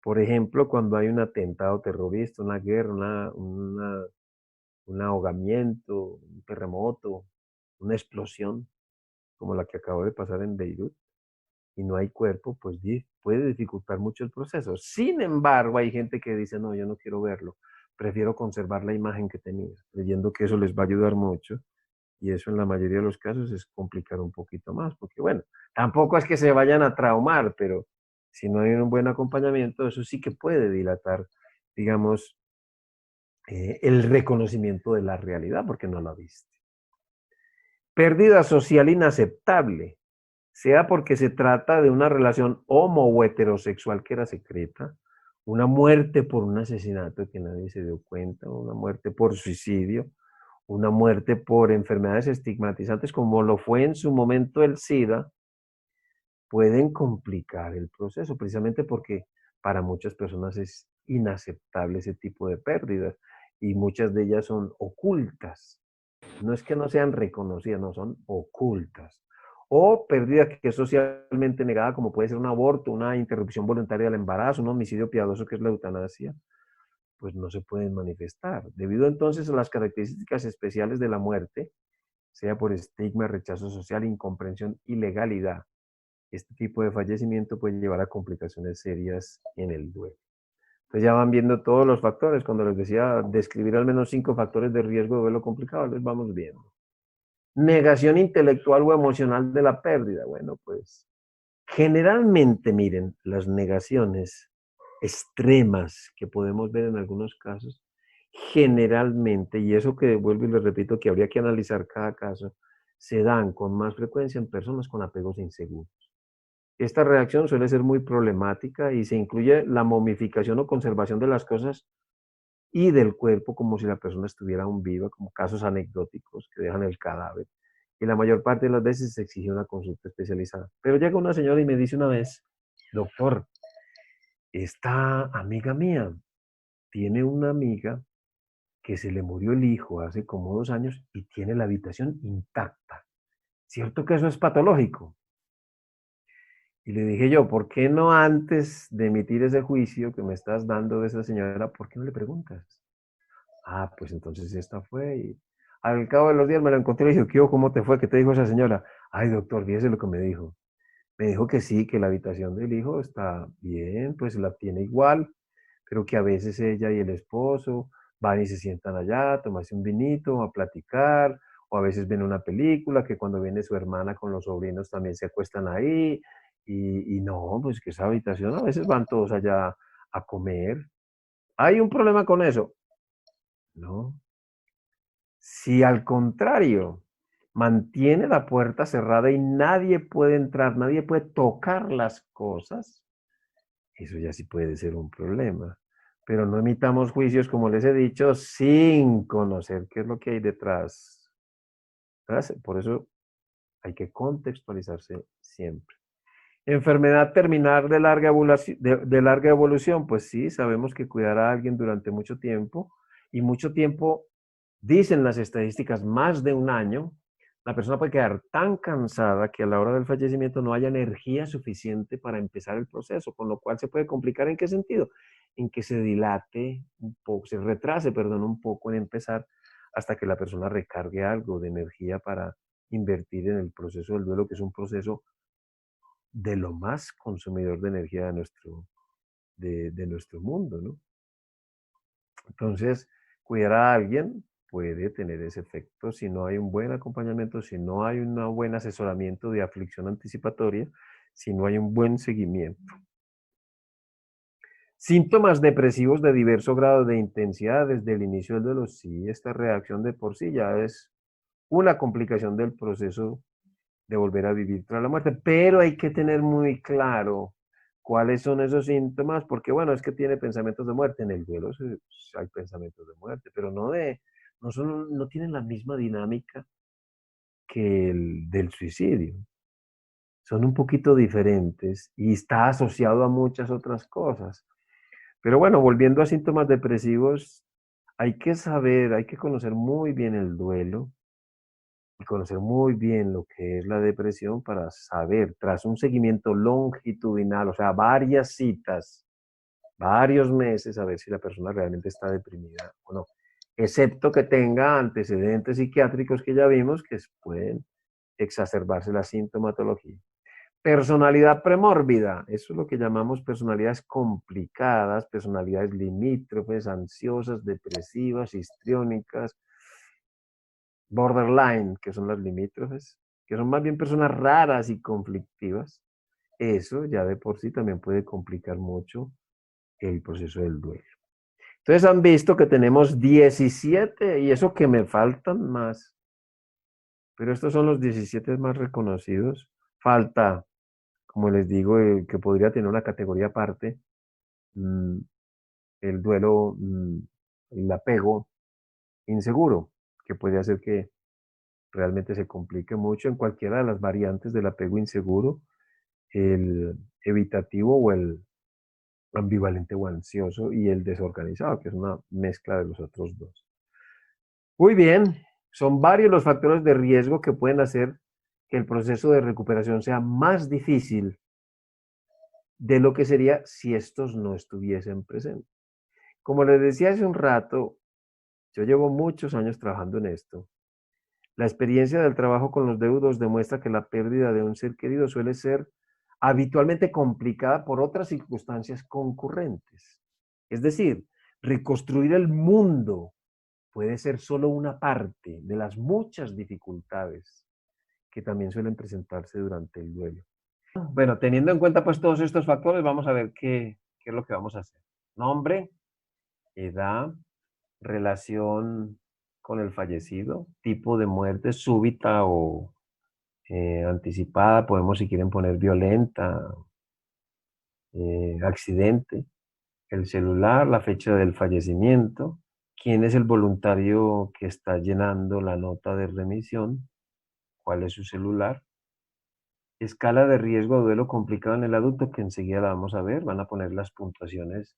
Por ejemplo, cuando hay un atentado terrorista, una guerra, un ahogamiento, un terremoto, una explosión, como la que acabó de pasar en Beirut, y no hay cuerpo, pues puede dificultar mucho el proceso. Sin embargo, hay gente que dice, no, yo no quiero verlo, prefiero conservar la imagen que tenía, creyendo que eso les va a ayudar mucho, y eso en la mayoría de los casos es complicar un poquito más, porque bueno, tampoco es que se vayan a traumar, pero si no hay un buen acompañamiento, eso sí que puede dilatar, digamos, el reconocimiento de la realidad, porque no la viste. Pérdida social inaceptable, sea porque se trata de una relación homo o heterosexual que era secreta, una muerte por un asesinato que nadie se dio cuenta, una muerte por suicidio, una muerte por enfermedades estigmatizantes como lo fue en su momento el SIDA, pueden complicar el proceso, precisamente porque para muchas personas es inaceptable ese tipo de pérdidas y muchas de ellas son ocultas. No es que no sean reconocidas, no, son ocultas. O pérdida que es socialmente negada, como puede ser un aborto, una interrupción voluntaria del embarazo, un homicidio piadoso que es la eutanasia, pues no se pueden manifestar. Debido entonces a las características especiales de la muerte, sea por estigma, rechazo social, incomprensión, ilegalidad, este tipo de fallecimiento puede llevar a complicaciones serias en el duelo. Entonces ya van viendo todos los factores. Cuando les decía describir al menos 5 factores de riesgo de duelo complicado, les vamos viendo. Negación intelectual o emocional de la pérdida. Bueno, pues generalmente, miren, las negaciones extremas que podemos ver en algunos casos, generalmente, y eso que vuelvo y les repito que habría que analizar cada caso, se dan con más frecuencia en personas con apegos inseguros. Esta reacción suele ser muy problemática y se incluye la momificación o conservación de las cosas y del cuerpo como si la persona estuviera aún viva, como casos anecdóticos que dejan el cadáver. Y la mayor parte de las veces se exige una consulta especializada. Pero llega una señora y me dice una vez, doctor, esta amiga mía tiene una amiga que se le murió el hijo hace como 2 años y tiene la habitación intacta. ¿Cierto que eso es patológico? Y le dije yo, ¿por qué no antes de emitir ese juicio que me estás dando de esa señora, por qué no le preguntas? Ah, pues entonces esta fue y al cabo de los días me la encontré y le dije, ¿qué, cómo te fue? ¿Qué te dijo esa señora? Ay, doctor, fíjese lo que me dijo. Me dijo que sí, que la habitación del hijo está bien, pues la tiene igual, pero que a veces ella y el esposo van y se sientan allá a tomarse un vinito, a platicar, o a veces ven una película, que cuando viene su hermana con los sobrinos también se acuestan ahí, y no, pues que esa habitación a veces van todos allá a comer. ¿Hay un problema con eso? No. Si al contrario, mantiene la puerta cerrada y nadie puede entrar, nadie puede tocar las cosas, eso ya sí puede ser un problema. Pero no emitamos juicios, como les he dicho, sin conocer qué es lo que hay detrás. Por eso hay que contextualizarse siempre. Enfermedad terminal de larga evolución, pues sí, sabemos que cuidar a alguien durante mucho tiempo, y mucho tiempo, dicen las estadísticas, más de un año, la persona puede quedar tan cansada que a la hora del fallecimiento no haya energía suficiente para empezar el proceso, con lo cual se puede complicar. ¿En qué sentido? En que se dilate un poco, se retrase, perdón, un poco en empezar hasta que la persona recargue algo de energía para invertir en el proceso del duelo, que es un proceso de lo más consumidor de energía de nuestro mundo, ¿no? Entonces, cuidar a alguien puede tener ese efecto si no hay un buen acompañamiento, si no hay un buen asesoramiento de aflicción anticipatoria, si no hay un buen seguimiento. Síntomas depresivos de diverso grado de intensidad desde el inicio del duelo. Sí, esta reacción de por sí ya es una complicación del proceso de volver a vivir tras la muerte, pero hay que tener muy claro cuáles son esos síntomas, porque bueno, es que tiene pensamientos de muerte. En el duelo hay pensamientos de muerte, pero no tienen la misma dinámica que el del suicidio. Son un poquito diferentes y está asociado a muchas otras cosas. Pero bueno, volviendo a síntomas depresivos, hay que saber, hay que conocer muy bien el duelo y conocer muy bien lo que es la depresión para saber, tras un seguimiento longitudinal, o sea, varias citas, varios meses, a ver si la persona realmente está deprimida o no. Excepto que tenga antecedentes psiquiátricos que ya vimos que pueden exacerbarse la sintomatología. Personalidad premórbida, eso es lo que llamamos personalidades complicadas, personalidades limítrofes, ansiosas, depresivas, histriónicas, borderline, que son las limítrofes, que son más bien personas raras y conflictivas. Eso ya de por sí también puede complicar mucho el proceso del duelo. Entonces han visto que tenemos 17 y eso que me faltan más, pero estos son los 17 más reconocidos. Falta, como les digo, que podría tener una categoría aparte, mm, el duelo, el apego inseguro, que puede hacer que realmente se complique mucho en cualquiera de las variantes del apego inseguro, el evitativo o el ambivalente o ansioso y el desorganizado, que es una mezcla de los otros dos. Muy bien, son varios los factores de riesgo que pueden hacer que el proceso de recuperación sea más difícil de lo que sería si estos no estuviesen presentes. Como les decía hace un rato, yo llevo muchos años trabajando en esto. La experiencia del trabajo con los deudos demuestra que la pérdida de un ser querido suele ser habitualmente complicada por otras circunstancias concurrentes. Es decir, reconstruir el mundo puede ser solo una parte de las muchas dificultades que también suelen presentarse durante el duelo. Bueno, teniendo en cuenta pues todos estos factores, vamos a ver qué es lo que vamos a hacer. Nombre, edad, relación con el fallecido, tipo de muerte súbita o anticipada, podemos si quieren poner violenta, accidente, el celular, la fecha del fallecimiento, quién es el voluntario que está llenando la nota de remisión, cuál es su celular, escala de riesgo de duelo complicado en el adulto, que enseguida la vamos a ver, van a poner las puntuaciones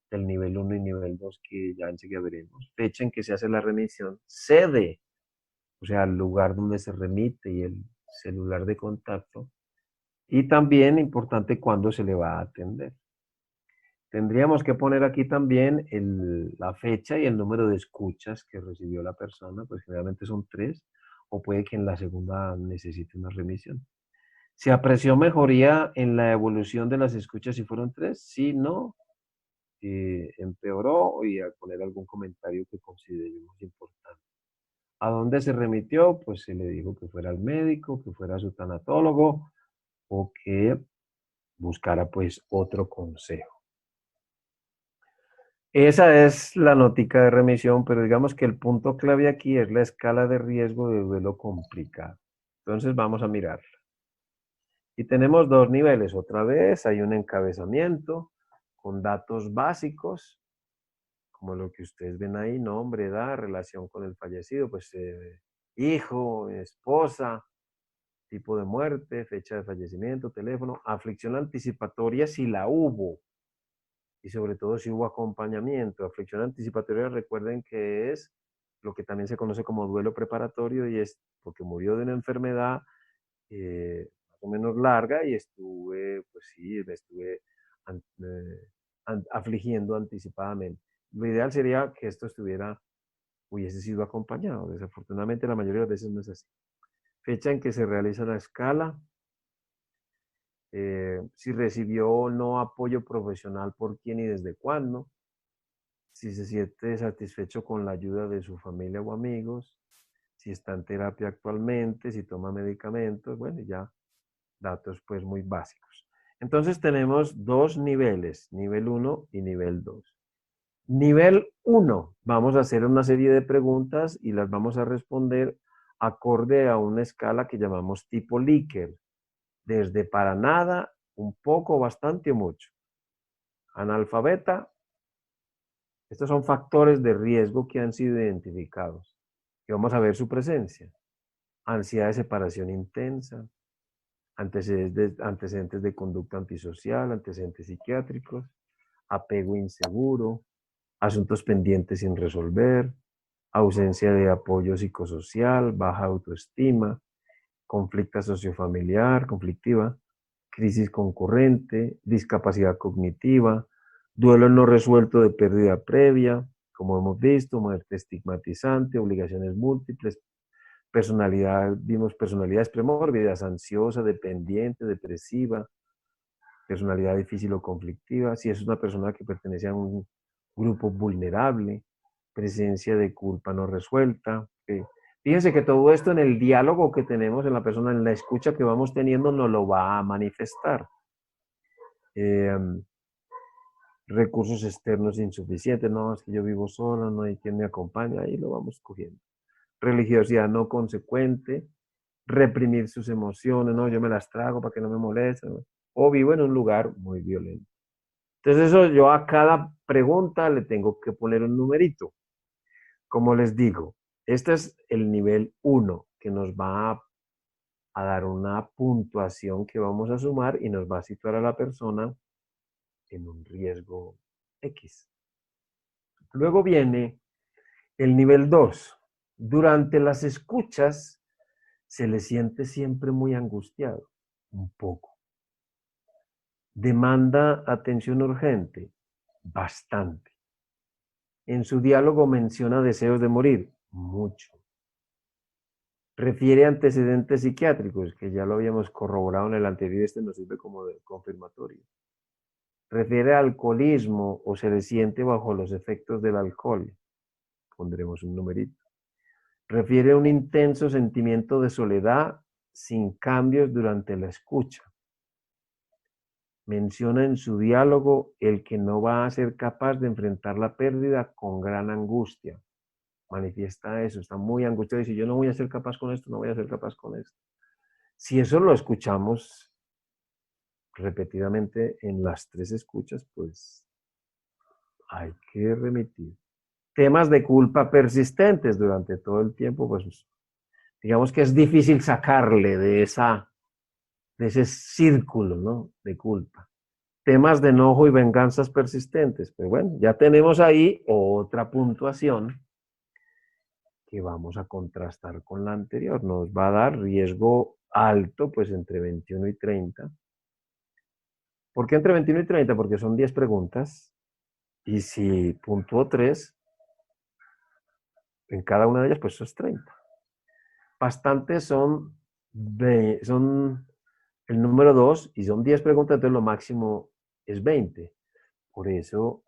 del nivel 1 y nivel 2 que ya enseguida veremos, fecha en que se hace la remisión, sede, o sea, el lugar donde se remite y el celular de contacto, y también importante cuándo se le va a atender. Tendríamos que poner aquí también la fecha y el número de escuchas que recibió la persona, pues generalmente son 3, o puede que en la segunda necesite una remisión. ¿Se apreció mejoría en la evolución de las escuchas si fueron 3? Sí, no. Empeoró, y a poner algún comentario que consideremos importante. ¿A dónde se remitió? Pues se le dijo que fuera al médico, que fuera a su tanatólogo o que buscara pues otro consejo. Esa es la notica de remisión, pero digamos que el punto clave aquí es la escala de riesgo de duelo complicado. Entonces vamos a mirarla. Y tenemos 2 niveles. Otra vez hay un encabezamiento con datos básicos, como lo que ustedes ven ahí, nombre, edad, relación con el fallecido, pues hijo, esposa, tipo de muerte, fecha de fallecimiento, teléfono, aflicción anticipatoria si la hubo, y sobre todo si hubo acompañamiento. Aflicción anticipatoria, recuerden que es lo que también se conoce como duelo preparatorio, y es porque murió de una enfermedad más o menos larga y estuve, pues sí, me estuve afligiendo anticipadamente. Lo ideal sería que esto hubiese sido acompañado. Desafortunadamente la mayoría de las veces no es así. Fecha en que se realiza la escala. si recibió o no apoyo profesional, por quién y desde cuándo, si se siente satisfecho con la ayuda de su familia o amigos, si está en terapia actualmente, si toma medicamentos, bueno, ya datos pues muy básicos. Entonces tenemos dos niveles, nivel 1 y nivel 2. Nivel 1, vamos a hacer una serie de preguntas y las vamos a responder acorde a una escala que llamamos tipo Likert, desde para nada, un poco, bastante o mucho. Analfabeta, estos son factores de riesgo que han sido identificados y vamos a ver su presencia. Ansiedad de separación intensa, antecedentes de conducta antisocial, antecedentes psiquiátricos, apego inseguro, asuntos pendientes sin resolver, ausencia de apoyo psicosocial, baja autoestima, conflicto sociofamiliar, conflictiva, crisis concurrente, discapacidad cognitiva, duelo no resuelto de pérdida previa, como hemos visto, muerte estigmatizante, obligaciones múltiples, vimos personalidades premórbidas, ansiosa, dependiente, depresiva, personalidad difícil o conflictiva, si es una persona que pertenece a un grupo vulnerable, presencia de culpa no resuelta. Fíjense que todo esto en el diálogo que tenemos en la persona, en la escucha que vamos teniendo, nos lo va a manifestar. Eh, recursos externos insuficientes, no, es que yo vivo solo, no hay quien me acompañe, ahí lo vamos cogiendo. Religiosidad no consecuente, reprimir sus emociones, no, yo me las trago para que no me molesten, ¿no? O vivo en un lugar muy violento. Entonces eso yo a cada pregunta le tengo que poner un numerito. Como les digo, este es el nivel 1 que nos va a dar una puntuación que vamos a sumar y nos va a situar a la persona en un riesgo X. Luego viene el nivel 2. Durante las escuchas se le siente siempre muy angustiado, un poco. Demanda atención urgente, bastante. En su diálogo menciona deseos de morir, mucho. Refiere antecedentes psiquiátricos, que ya lo habíamos corroborado en el anterior, este nos sirve como de confirmatorio. Refiere a alcoholismo o se le siente bajo los efectos del alcohol, pondremos un numerito. Refiere a un intenso sentimiento de soledad sin cambios durante la escucha. Menciona en su diálogo el que no va a ser capaz de enfrentar la pérdida con gran angustia. Manifiesta eso, está muy angustiado y dice, yo no voy a ser capaz con esto, no voy a ser capaz con esto. Si eso lo escuchamos repetidamente en las 3 escuchas, pues hay que remitir. Temas de culpa persistentes durante todo el tiempo, pues digamos que es difícil sacarle de ese círculo, ¿no?, de culpa. Temas de enojo y venganzas persistentes. Pero bueno, ya tenemos ahí otra puntuación que vamos a contrastar con la anterior. Nos va a dar riesgo alto, pues entre 21 y 30. ¿Por qué entre 21 y 30? Porque son 10 preguntas. Y si puntuó 3, en cada una de ellas, pues eso es 30. Bastantes son el número 2 y son 10 preguntas, entonces lo máximo es 20. Por eso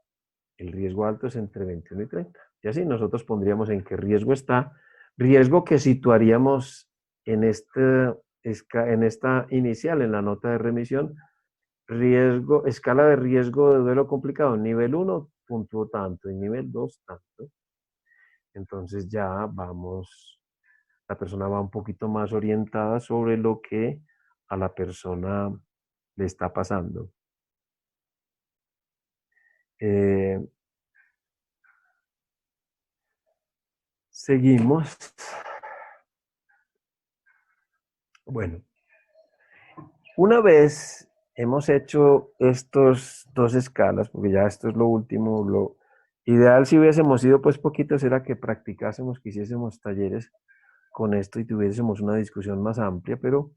el riesgo alto es entre 21 y 30. Y así nosotros pondríamos en qué riesgo está. Riesgo que situaríamos en esta inicial, en la nota de remisión. Escala de riesgo de duelo complicado. Nivel 1 puntuó tanto y nivel 2 tanto. Entonces ya la persona va un poquito más orientada sobre lo que a la persona le está pasando. Seguimos. Bueno, una vez hemos hecho estos 2 escalas, porque ya esto es lo último, lo ideal si hubiésemos ido pues poquitos era que practicásemos, que hiciésemos talleres con esto y tuviésemos una discusión más amplia, pero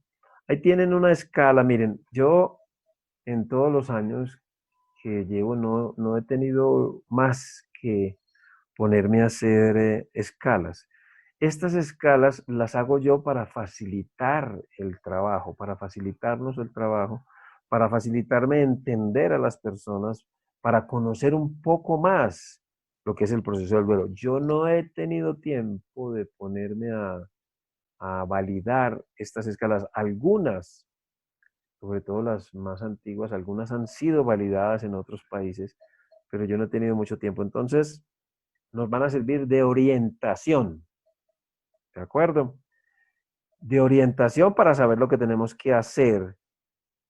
ahí tienen una escala. Miren, yo en todos los años que llevo no he tenido más que ponerme a hacer escalas. Estas escalas las hago yo para facilitar el trabajo, para facilitarnos el trabajo, para facilitarme entender a las personas, para conocer un poco más lo que es el proceso del duelo. Yo no he tenido tiempo de ponerme a validar estas escalas. Algunas, sobre todo las más antiguas, algunas han sido validadas en otros países, pero yo no he tenido mucho tiempo. Entonces, nos van a servir de orientación, ¿de acuerdo? De orientación para saber lo que tenemos que hacer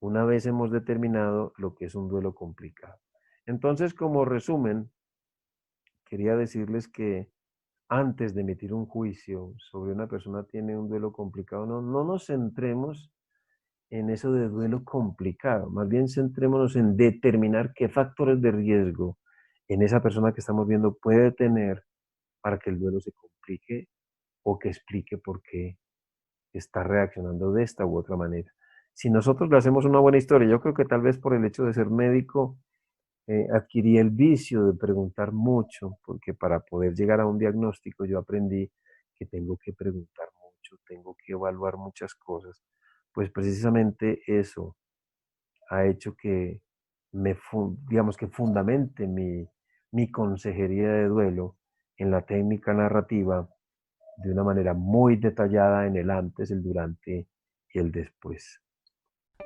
una vez hemos determinado lo que es un duelo complicado. Entonces, como resumen, quería decirles que antes de emitir un juicio sobre una persona tiene un duelo complicado, no nos centremos en eso de duelo complicado, más bien centrémonos en determinar qué factores de riesgo en esa persona que estamos viendo puede tener para que el duelo se complique o que explique por qué está reaccionando de esta u otra manera. Si nosotros le hacemos una buena historia, yo creo que tal vez por el hecho de ser médico, adquirí el vicio de preguntar mucho, porque para poder llegar a un diagnóstico yo aprendí que tengo que preguntar mucho, tengo que evaluar muchas cosas. Pues precisamente eso ha hecho que digamos que fundamente mi consejería de duelo en la técnica narrativa de una manera muy detallada en el antes, el durante y el después.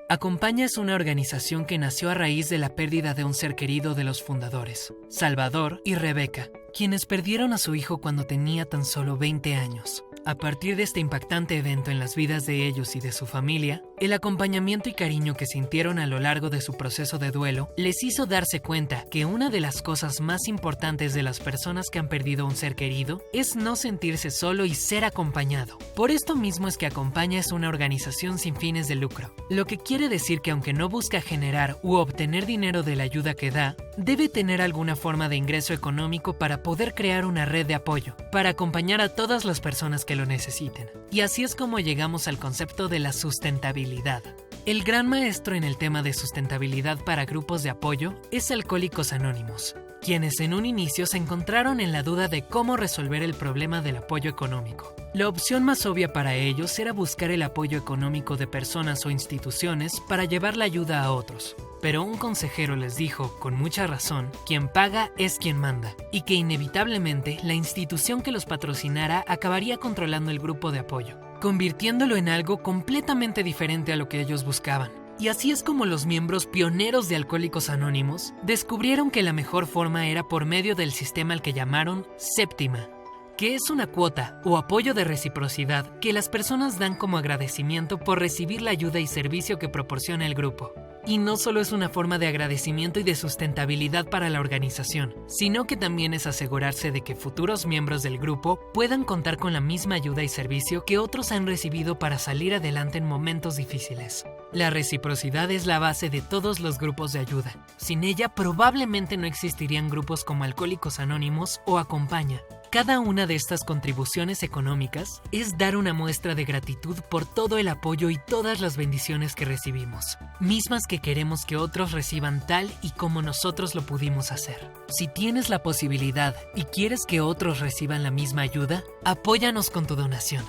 Acompaña es una organización que nació a raíz de la pérdida de un ser querido de los fundadores, Salvador y Rebeca, quienes perdieron a su hijo cuando tenía tan solo 20 años. A partir de este impactante evento en las vidas de ellos y de su familia, el acompañamiento y cariño que sintieron a lo largo de su proceso de duelo les hizo darse cuenta que una de las cosas más importantes de las personas que han perdido un ser querido es no sentirse solo y ser acompañado. Por esto mismo es que Acompaña es una organización sin fines de lucro, lo que quiere decir que aunque no busca generar u obtener dinero de la ayuda que da, debe tener alguna forma de ingreso económico para poder crear una red de apoyo, para acompañar a todas las personas que lo necesiten. Y así es como llegamos al concepto de la sustentabilidad. El gran maestro en el tema de sustentabilidad para grupos de apoyo es Alcohólicos Anónimos, quienes en un inicio se encontraron en la duda de cómo resolver el problema del apoyo económico. La opción más obvia para ellos era buscar el apoyo económico de personas o instituciones para llevar la ayuda a otros. Pero un consejero les dijo, con mucha razón, quien paga es quien manda, y que inevitablemente la institución que los patrocinara acabaría controlando el grupo de apoyo, convirtiéndolo en algo completamente diferente a lo que ellos buscaban. Y así es como los miembros pioneros de Alcohólicos Anónimos descubrieron que la mejor forma era por medio del sistema al que llamaron Séptima, que es una cuota o apoyo de reciprocidad que las personas dan como agradecimiento por recibir la ayuda y servicio que proporciona el grupo. Y no solo es una forma de agradecimiento y de sustentabilidad para la organización, sino que también es asegurarse de que futuros miembros del grupo puedan contar con la misma ayuda y servicio que otros han recibido para salir adelante en momentos difíciles. La reciprocidad es la base de todos los grupos de ayuda. Sin ella probablemente no existirían grupos como Alcohólicos Anónimos o Acompaña. Cada una de estas contribuciones económicas es dar una muestra de gratitud por todo el apoyo y todas las bendiciones que recibimos, mismas que queremos que otros reciban tal y como nosotros lo pudimos hacer. Si tienes la posibilidad y quieres que otros reciban la misma ayuda, apóyanos con tu donación.